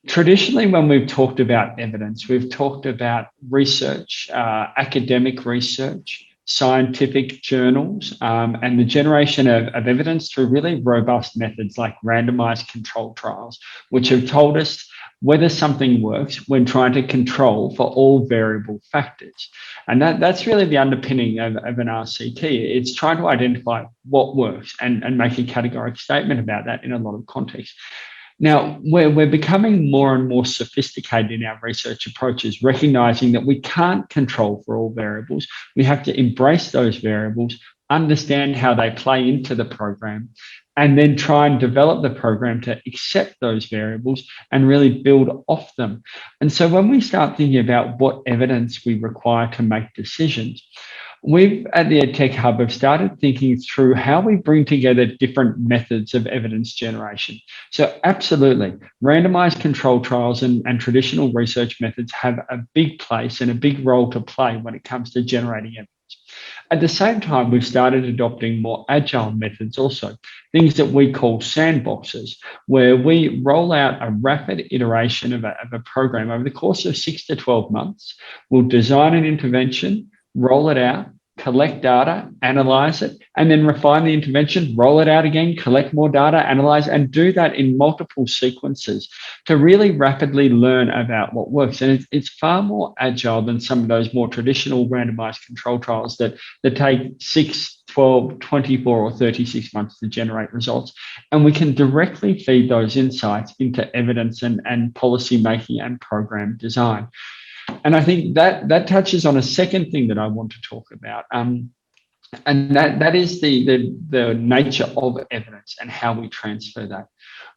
traditionally, when we've talked about evidence, we've talked about research, academic research, scientific journals, and the generation of evidence through really robust methods like randomized controlled trials, which have told us whether something works when trying to control for all variable factors. And that's really the underpinning of an RCT. It's trying to identify what works and make a categorical statement about that in a lot of contexts. Now, we're becoming more and more sophisticated in our research approaches, recognizing that we can't control for all variables. We have to embrace those variables, understand how they play into the program, and then try and develop the program to accept those variables and really build off them. And so when we start thinking about what evidence we require to make decisions, we've at the EdTech Hub have started thinking through how we bring together different methods of evidence generation. So absolutely, randomized control trials and traditional research methods have a big place and a big role to play when it comes to generating evidence. At the same time, we've started adopting more agile methods also, things that we call sandboxes, where we roll out a rapid iteration of a program over the course of 6 to 12 months. We'll design an intervention, roll it out, collect data, analyze it, and then refine the intervention, roll it out again, collect more data, analyze, and do that in multiple sequences to really rapidly learn about what works. And it's far more agile than some of those more traditional randomized control trials that take 6, 12, 24, or 36 months to generate results. And we can directly feed those insights into evidence and policy making and program design. And I think that touches on a second thing that I want to talk about. And that is the nature of evidence and how we transfer that.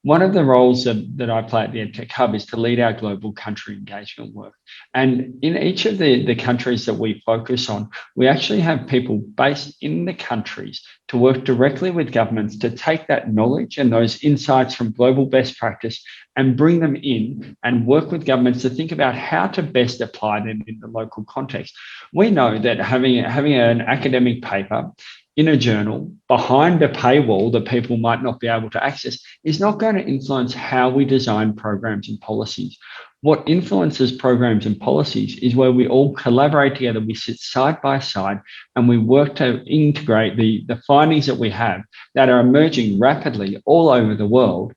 One of the roles that I play at the EdTech Hub is to lead our global country engagement work. And in each of the countries that we focus on, we actually have people based in the countries to work directly with governments to take that knowledge and those insights from global best practice and bring them in and work with governments to think about how to best apply them in the local context. We know that having an academic paper in a journal behind a paywall that people might not be able to access is not going to influence how we design programs and policies. What influences programs and policies is where we all collaborate together, we sit side by side, and we work to integrate the findings that we have that are emerging rapidly all over the world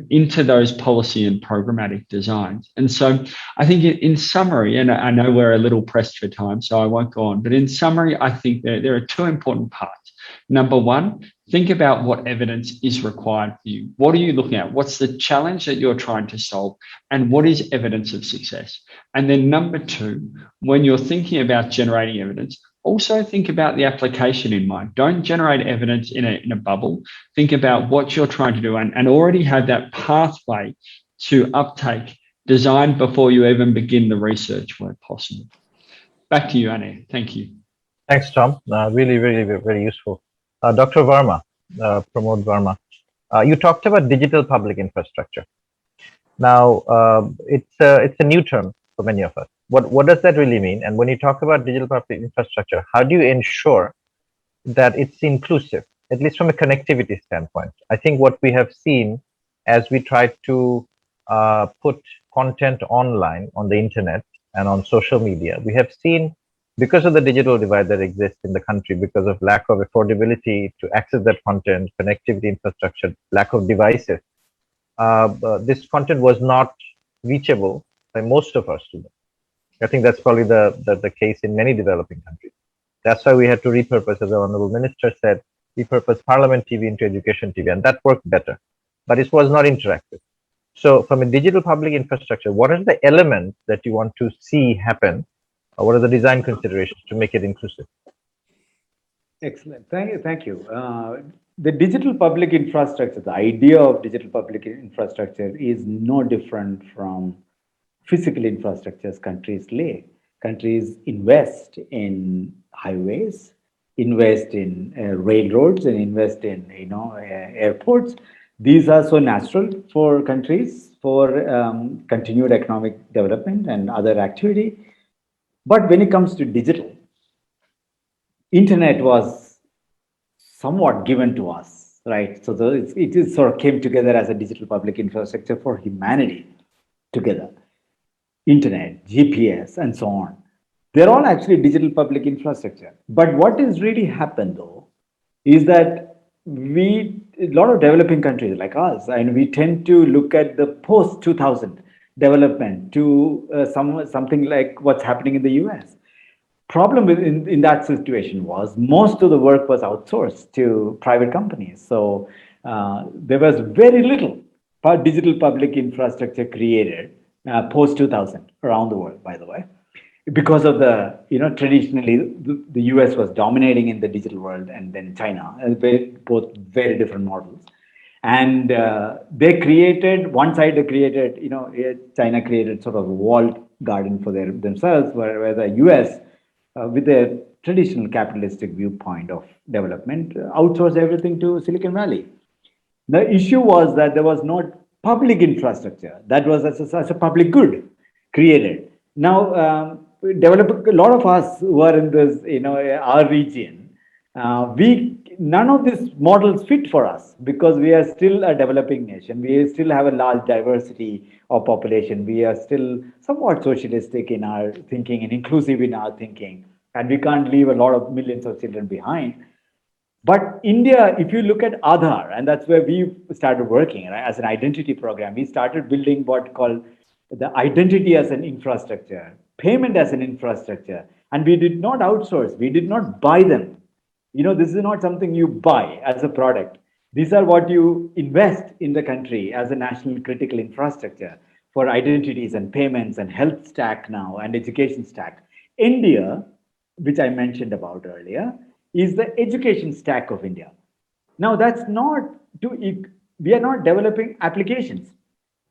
into those policy and programmatic designs. And so I think in summary, and I know we're a little pressed for time, so I won't go on, but in summary, I think there are two important parts. Number one, think about what evidence is required for you. What are you looking at? What's the challenge that you're trying to solve? And what is evidence of success? And then number two, when you're thinking about generating evidence, also think about the application in mind. Don't generate evidence in a bubble. Think about what you're trying to do and already have that pathway to uptake designed before you even begin the research where possible. Back to you, Anne. Thank you. Thanks, Tom. Really, very useful. Dr. Verma, Pramod Verma, you talked about digital public infrastructure. Now, it's a new term for many of us. What does that really mean? And when you talk about digital public infrastructure, how do you ensure that it's inclusive, at least from a connectivity standpoint? I think what we have seen as we try to put content online on the internet and on social media, we have seen, because of the digital divide that exists in the country, because of lack of affordability to access that content, connectivity infrastructure, lack of devices, this content was not reachable by most of our students. I think that's probably the case in many developing countries. That's why we had to repurpose, as the Honorable Minister said, repurpose Parliament TV into Education TV, and that worked better. But it was not interactive. So from a digital public infrastructure, what are the elements that you want to see happen? Or what are the design considerations to make it inclusive? Excellent. Thank you. The digital public infrastructure, the idea of digital public infrastructure is no different from physical infrastructures countries lay. Countries invest in highways, invest in railroads, and invest in airports. These are so natural for countries for continued economic development and other activity. But when it comes to digital, internet was somewhat given to us, right? So it sort of came together as a digital public infrastructure for humanity together. Internet, GPS, and so on. They're all actually digital public infrastructure. But what has really happened, though, is that a lot of developing countries like us, and we tend to look at the post-2000 development to something like what's happening in the US. Problem in that situation was most of the work was outsourced to private companies. So there was very little digital public infrastructure created post-2000 around the world, by the way, because of traditionally the US was dominating in the digital world, and then China, both very different models. And they created, one side they created, China created sort of a walled garden for themselves, where the US, with their traditional capitalistic viewpoint of development, outsourced everything to Silicon Valley. The issue was that there was no public infrastructure that was as a public good created. Now, a lot of us who are in this, our region, none of these models fit for us because we are still a developing nation. We still have a large diversity of population. We are still somewhat socialistic in our thinking and inclusive in our thinking, and we can't leave a lot of millions of children behind. But India, if you look at Aadhaar, and that's where we started working, right, as an identity program, we started building what called the identity as an infrastructure, payment as an infrastructure, and we did not outsource. We did not buy them. This is not something you buy as a product. These are what you invest in the country as a national critical infrastructure. for identities and payments and health stack now and education stack. India, which I mentioned about earlier, is the education stack of India. Now, that's not we are not developing applications.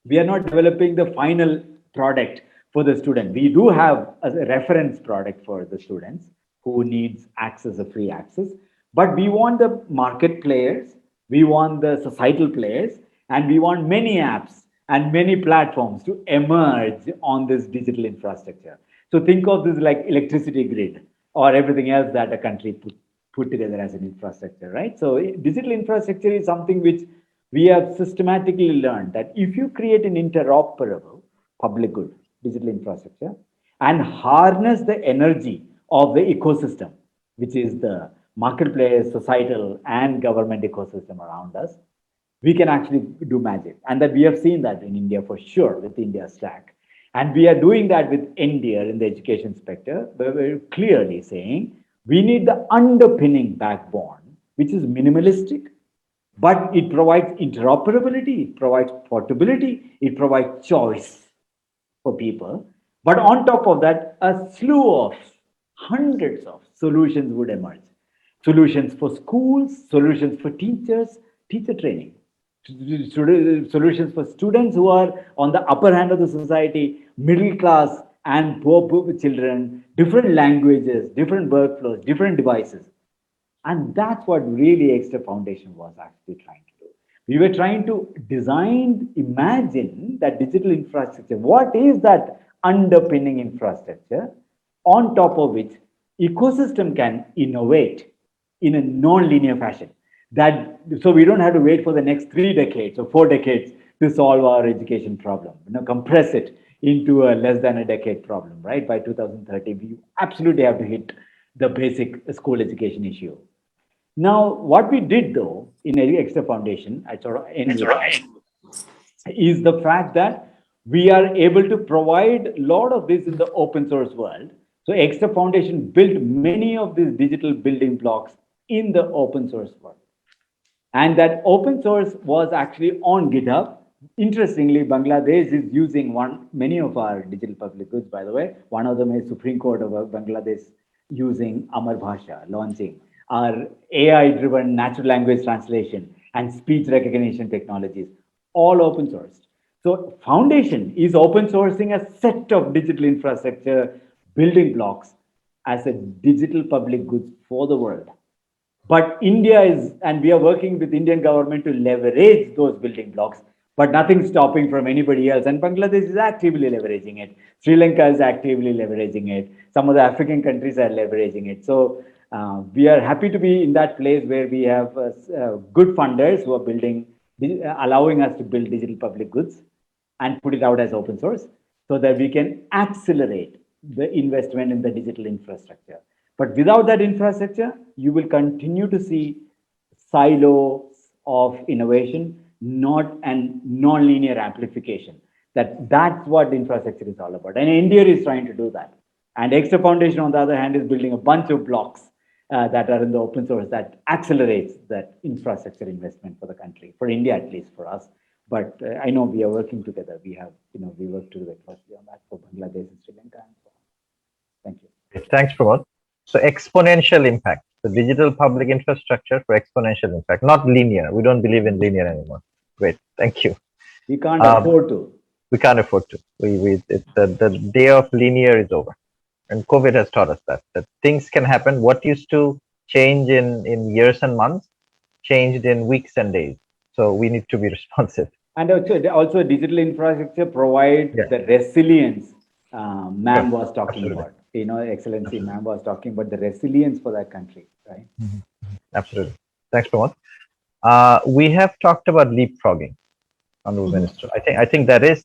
We are not developing the final product for the student. We do have a reference product for the students who needs access, a free access, but we want the market players, we want the societal players, and we want many apps and many platforms to emerge on this digital infrastructure. So think of this like electricity grid or everything else that a country put together as an infrastructure, right? So digital infrastructure is something which we have systematically learned that if you create an interoperable public good digital infrastructure and harness the energy of the ecosystem, which is the marketplace, societal, and government ecosystem around us, we can actually do magic. And that we have seen that in India for sure with India Stack. And we are doing that with India in the education sector, where we're clearly saying we need the underpinning backbone, which is minimalistic, but it provides interoperability, it provides portability, it provides choice for people. But on top of that, a slew of hundreds of solutions would emerge. Solutions for schools, solutions for teachers, teacher training, solutions for students who are on the upper hand of the society, middle class and poor children, different languages, different workflows, different devices. And that's what really Extra Foundation was actually trying to do. We were trying to design, imagine that digital infrastructure. What is that underpinning infrastructure on top of which ecosystem can innovate in a non-linear fashion? That so we don't have to wait for the next 3 decades or 4 decades to solve our education problem. Compress it into a less than a decade problem, right? By 2030, we absolutely have to hit the basic school education issue. Now, what we did though in Extra Foundation, I sort of end with, is the fact that we are able to provide a lot of this in the open source world. So Extra Foundation built many of these digital building blocks in the open source world. And that open source was actually on GitHub. Interestingly, Bangladesh is using many of our digital public goods, by the way. One of them is Supreme Court of Bangladesh using Amar Bhasha, launching our AI-driven natural language translation and speech recognition technologies, all open sourced. So Foundation is open sourcing a set of digital infrastructure building blocks as a digital public goods for the world. But India is, and we are working with Indian government to leverage those building blocks, but nothing's stopping from anybody else. And Bangladesh is actively leveraging it. Sri Lanka is actively leveraging it. Some of the African countries are leveraging it. So we are happy to be in that place where we have good funders who are building, allowing us to build digital public goods and put it out as open source so that we can accelerate the investment in the digital infrastructure. But without that infrastructure, you will continue to see silos of innovation, not an non-linear amplification. That's what infrastructure is all about. And India is trying to do that. And Extra Foundation, on the other hand, is building a bunch of blocks that are in the open source that accelerates that infrastructure investment for the country, for India at least, for us. But I know we are working together. We have, we work together closely on that for Bangladesh and Sri Lanka and so on. Thank you. Thanks, Pramod. So exponential impact, the digital public infrastructure for exponential impact, not linear. We don't believe in linear anymore. Great, thank you. We can't afford to. We can't afford to. The day of linear is over. And COVID has taught us that things can happen. What used to change in years and months, changed in weeks and days. So we need to be responsive. And also digital infrastructure provides the resilience ma'am was talking about. Excellency ma'am was talking about the resilience for that country, right? Absolutely. Thanks, Pramod. We have talked about leapfrogging, Honorable Minister. I think that is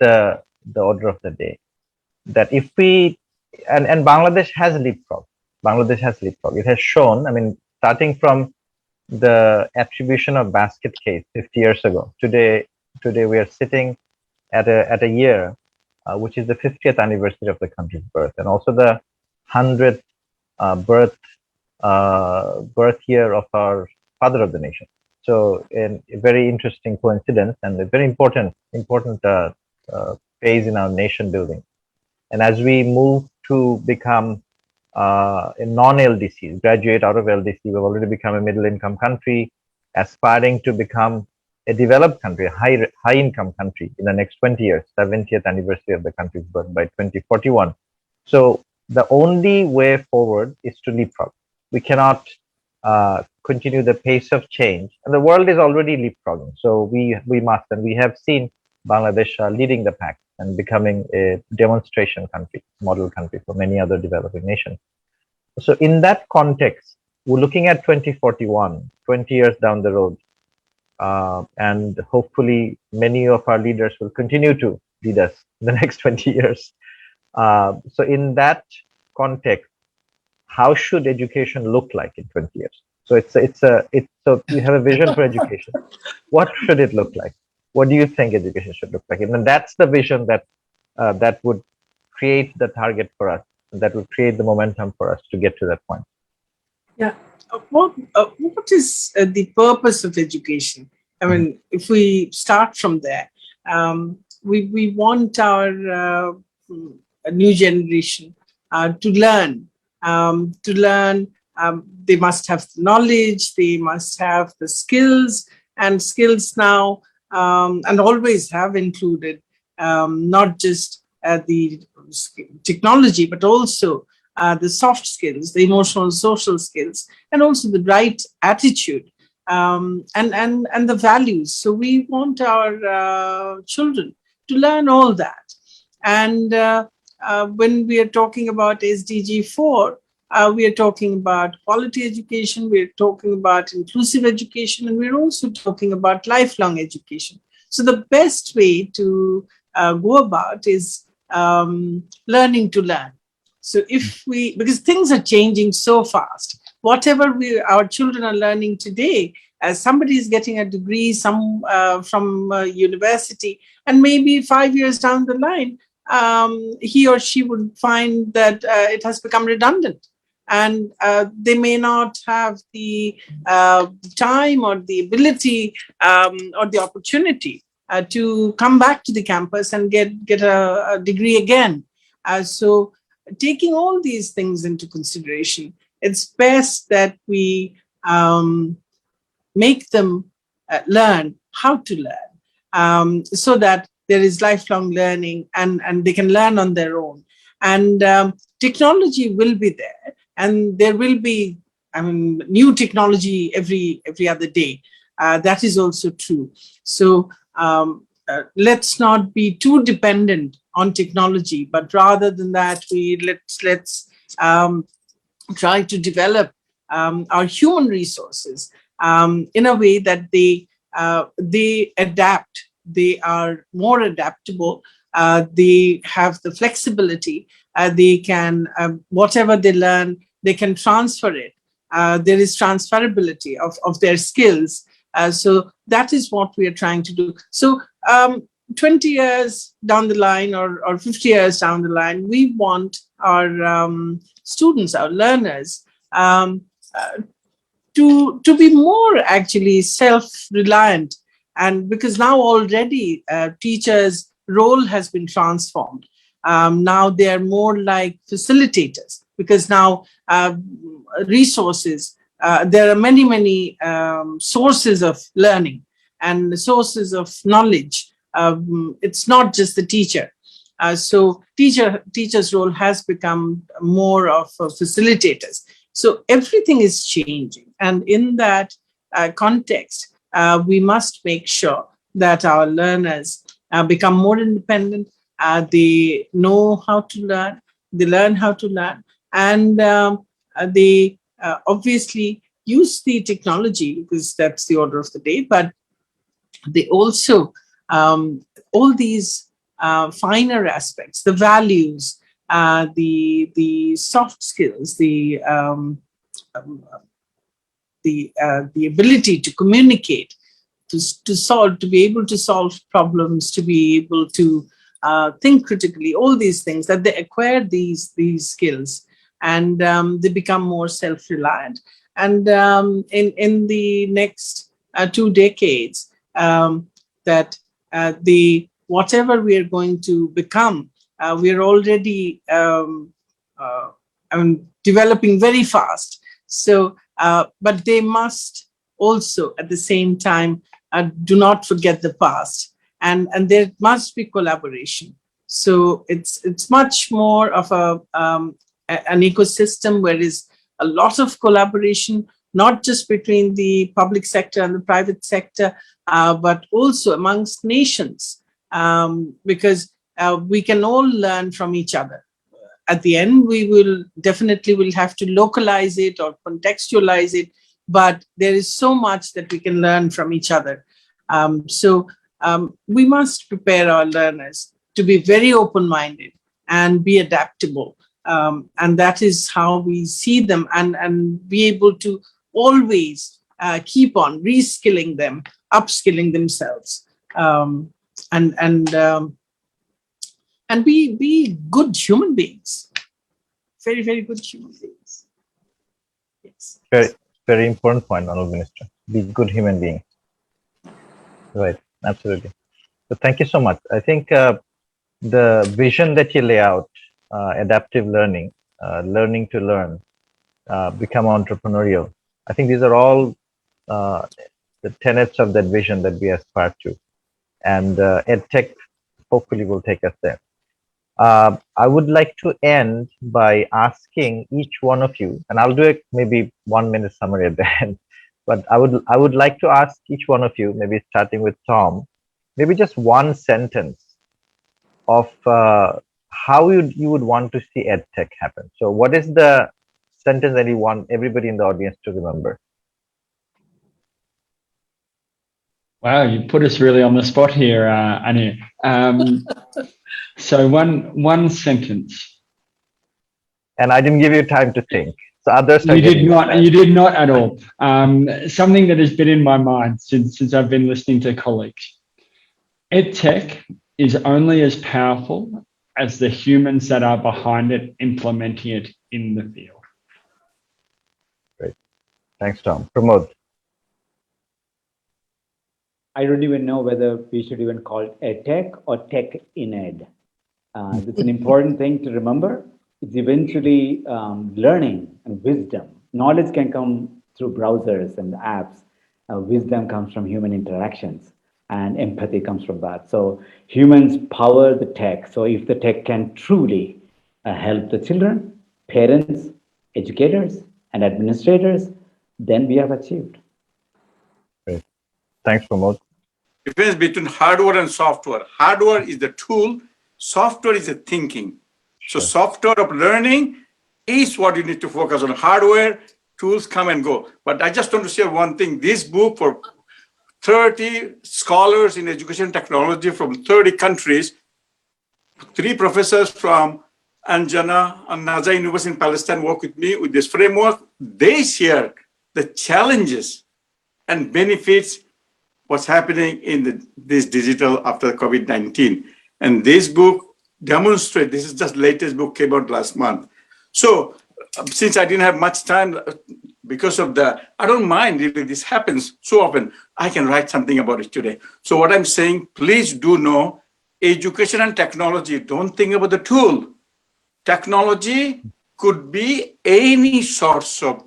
the order of the day. That if we and Bangladesh has leapfrog. Bangladesh has leapfrog. It has shown. I mean, starting from the attribution of basket case 50 years ago. Today we are sitting at a year, which is the 50th anniversary of the country's birth, and also the 100th birth year of our father of the nation. So, a very interesting coincidence and a very important phase in our nation building. And as we move to become a non-LDC, graduate out of LDC, we've already become a middle-income country, aspiring to become a developed country, a high-income country in the next 20 years, 70th anniversary of the country's birth by 2041. So the only way forward is to leapfrog. We cannot continue the pace of change, and the world is already leapfrogging. So we must, and we have seen Bangladesh leading the pack and becoming a demonstration country, model country for many other developing nations. So in that context, we're looking at 2041, 20 years down the road, and hopefully many of our leaders will continue to lead us in the next 20 years. So in that context, how should education look like in 20 years? So so you have a vision for education. What should it look like? What do you think education should look like? And that's the vision that that would create the target for us, that would create the momentum for us to get to that point. Yeah. What is the purpose of education? I mean, if we start from there, we want our new generation to learn. They must have the knowledge, they must have the skills, and skills now and always have included not just the technology, but also the soft skills, the emotional, social skills, and also the right attitude and the values. So we want our children to learn all that. And when we are talking about SDG 4, we are talking about quality education, we're talking about inclusive education, and we're also talking about lifelong education. So the best way to go about is learning to learn. So because things are changing so fast, whatever our children are learning today, as somebody is getting a degree from university, and maybe 5 years down the line, he or she would find that it has become redundant. And they may not have the time or the ability or the opportunity to come back to the campus and get a degree again. So taking all these things into consideration, it's best that we make them learn how to learn, so that there is lifelong learning and they can learn on their own. And technology will be there, and there will be, new technology every other day. That is also true. So let's not be too dependent on technology, but rather than that, let's try to develop our human resources in a way that they adapt. They are more adaptable. They have the flexibility. They can, whatever they learn, they can transfer it. There is transferability of their skills. So that is what we are trying to do. So 20 years down the line or 50 years down the line, we want our students, our learners, to be more actually self-reliant. And because now already teachers' role has been transformed. Now they're more like facilitators, because now resources, there are many sources of learning and sources of knowledge. It's not just the teacher. So teacher's role has become more of facilitators. So everything is changing. And in that context, we must make sure that our learners become more independent. They know how to learn. They learn how to learn. And they obviously use the technology, because that's the order of the day. But they also, all these finer aspects, the values, the soft skills, the ability to communicate, to be able to solve problems, to be able to think critically, all these things, that they acquire these skills, and they become more self-reliant. And in the next 2 decades, that they whatever we are going to become, we are already developing very fast. So, but they must also at the same time do not forget the past, and there must be collaboration. So it's much more of an ecosystem where is a lot of collaboration, not just between the public sector and the private sector, but also amongst nations, because we can all learn from each other. At the end, we will definitely have to localize it or contextualize it, but there is so much that we can learn from each other. So we must prepare our learners to be very open-minded and be adaptable. And that is how we see them, and be able to always keep on reskilling them, upskilling themselves, and be good human beings. Very, very good human beings. Yes. Very important point, Honorable Minister. Be good human beings. Right, absolutely. So thank you so much. I think the vision that you lay out, adaptive learning, learning to learn, become entrepreneurial. I think these are all the tenets of that vision that we aspire to. And EdTech hopefully will take us there. I would like to end by asking each one of you, and I'll do a maybe 1 minute summary at the end, but I would like to ask each one of you, maybe starting with Tom, maybe just one sentence of how you would want to see EdTech happen. So what is the sentence that you want everybody in the audience to remember? Wow, you put us really on the spot here, Anu. So one sentence. And I didn't give you time to think. So others are You did not. You did not at all. Something that has been in my mind since I've been listening to colleagues. EdTech is only as powerful as the humans that are behind it implementing it in the field. Great. Thanks, Tom. Pramod. I don't even know whether we should even call it EdTech or tech in ed. It's an important thing to remember. It's eventually learning and wisdom. Knowledge can come through browsers and apps. Wisdom comes from human interactions, and empathy comes from that. So humans power the tech. So if the tech can truly help the children, parents, educators, and administrators, then we have achieved. Great. Thanks, Pramod. Difference between hardware and software. Hardware is the tool, software is the thinking. So software of learning is what you need to focus on. Hardware, tools come and go. But I just want to share one thing. This book for 30 scholars in education technology from 30 countries, 3 professors from Anjana and Naza University in Palestine work with me with this framework. They share the challenges and benefits what's happening in this digital after COVID-19. And this book demonstrates, this is just latest book came out last month. So since I didn't have much time because of I don't mind if this happens so often, I can write something about it today. So what I'm saying, please do know education and technology, don't think about the tool. Technology could be any sorts of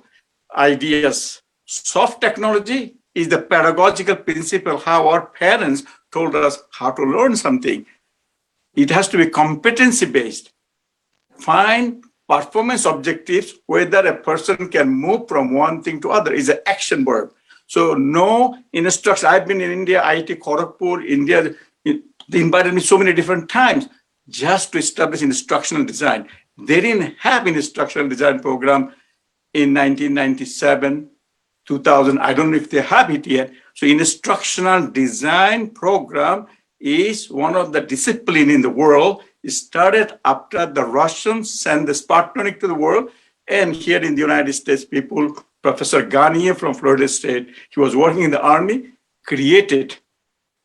ideas. Soft technology is the pedagogical principle, how our parents told us how to learn something. It has to be competency-based. Find performance objectives, whether a person can move from one thing to other is an action verb. So no instruction. I've been in India, IIT Kharagpur, India, they invited me so many different times just to establish instructional design. They didn't have instructional design program in 1997, 2000. I don't know if they have it yet. So instructional design program is one of the discipline in the world. It started after the Russians sent the Sputnik to the world. And here in the United States, Professor Garnier from Florida State, he was working in the army, created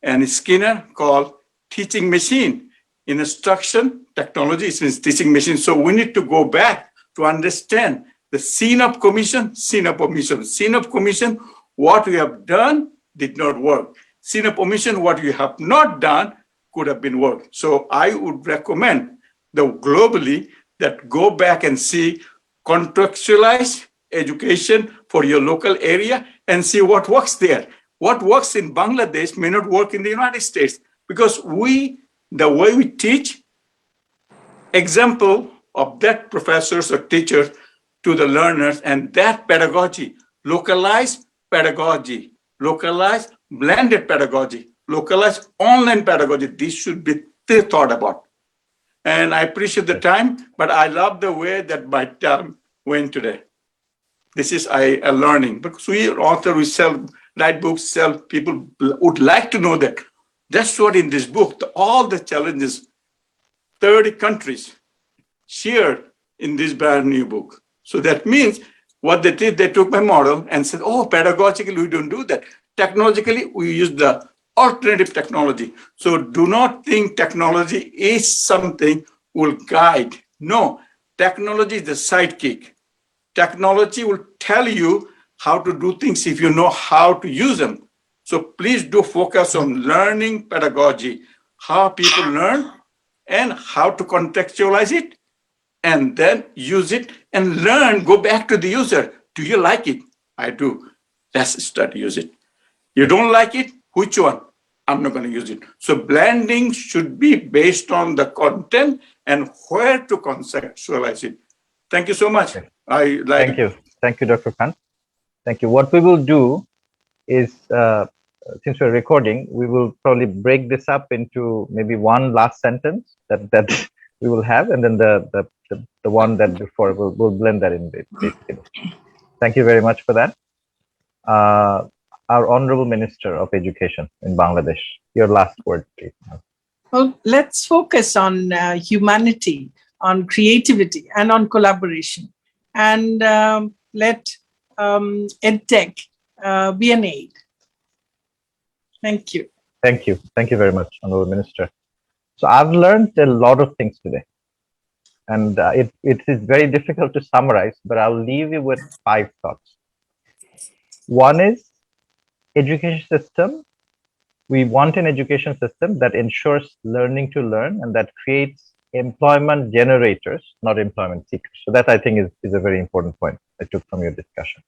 an Skinner called teaching machine. Instruction technology is teaching machine. So we need to go back to understand the scene of commission, scene of omission. Scene of commission, what we have done did not work. Scene of omission, what we have not done could have been worked. So I would recommend globally that go back and see contextualize education for your local area and see what works there. What works in Bangladesh may not work in the United States because the way we teach, example of that professors or teachers to the learners and that pedagogy, localized pedagogy, localized blended pedagogy, localized online pedagogy, this should be thought about. And I appreciate the time, but I love the way that my time went today. This is a learning because we author, we write books, sell, people would like to know that. That's what in this book, all the challenges, 30 countries shared in this brand new book. So that means what they did, they took my model and said, oh, pedagogically, we don't do that. Technologically, we use the alternative technology. So do not think technology is something will guide. No, technology is the sidekick. Technology will tell you how to do things if you know how to use them. So please do focus on learning pedagogy, how people learn and how to contextualize it and then use it and learn, go back to the user. Do you like it? I do. Let's start to use it. You don't like it? Which one? I'm not going to use it. So blending should be based on the content and where to conceptualize it. Thank you so much. Thank you. Thank you, Dr. Khan. Thank you. What we will do is, since we're recording, we will probably break this up into maybe one last sentence that we will have, and then the one that before we'll blend that in basically. Thank you very much for that. Our Honorable Minister of Education in Bangladesh, your last word, please. Well, let's focus on humanity, on creativity, and on collaboration. And let EdTech be an aid. Thank you. Thank you. Thank you very much, Honorable Minister. So I've learned a lot of things today. And it is very difficult to summarize, but I'll leave you with 5 thoughts. One is education system. We want an education system that ensures learning to learn and that creates employment generators, not employment seekers. So that I think is a very important point I took from your discussion.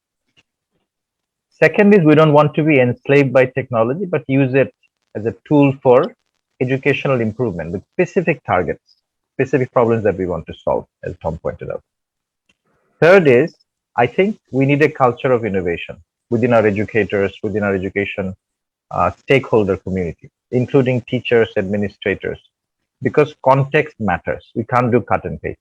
Second is we don't want to be enslaved by technology, but use it as a tool for educational improvement with specific targets, specific problems that we want to solve, as Tom pointed out. Third is, I think we need a culture of innovation within our educators, within our education stakeholder community, including teachers, administrators, because context matters. We can't do cut and paste.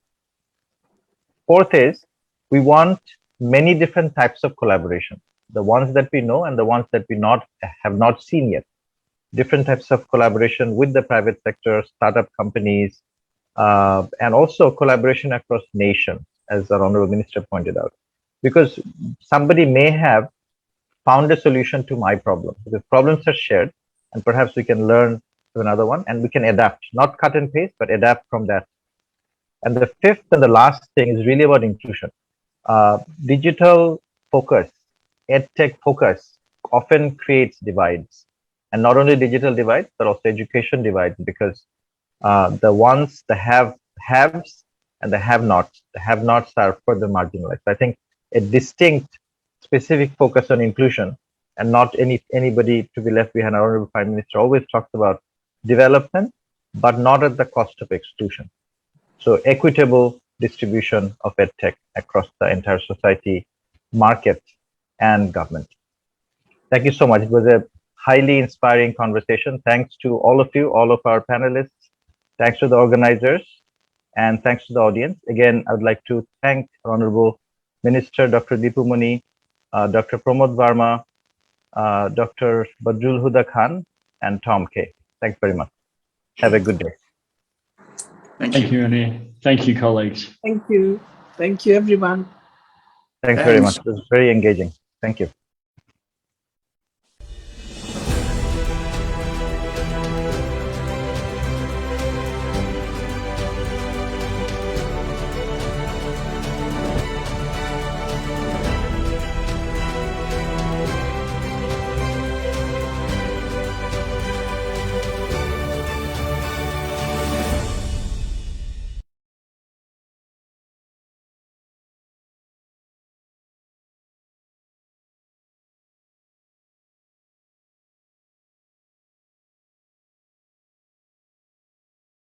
Fourth is, we want many different types of collaboration, the ones that we know and the ones that we have not seen yet. Different types of collaboration with the private sector, startup companies, and also collaboration across nations, as our Honorable Minister pointed out. Because somebody may have found a solution to my problem, because problems are shared, and perhaps we can learn to another one, and we can adapt, not cut and paste, but adapt from that. And the fifth and the last thing is really about inclusion. Digital focus, EdTech focus often creates divides, and not only digital divides, but also education divides, because the haves and the have-nots are further marginalized. I think a distinct, specific focus on inclusion and not anybody to be left behind. Our Honorable Prime Minister always talks about development, but not at the cost of exclusion. So equitable distribution of EdTech across the entire society, market, and government. Thank you so much. It was a highly inspiring conversation. Thanks to all of you, all of our panelists. Thanks to the organizers, and thanks to the audience. Again, I would like to thank Honorable Minister Dr. Deepu Mani, Dr. Pramod Varma, Dr. Badrul Huda Khan, and Tom K. Thanks very much. Have a good day. Thank you, Anir. Thank you, colleagues. Thank you. Thank you, everyone. Thanks very much. It was very engaging. Thank you.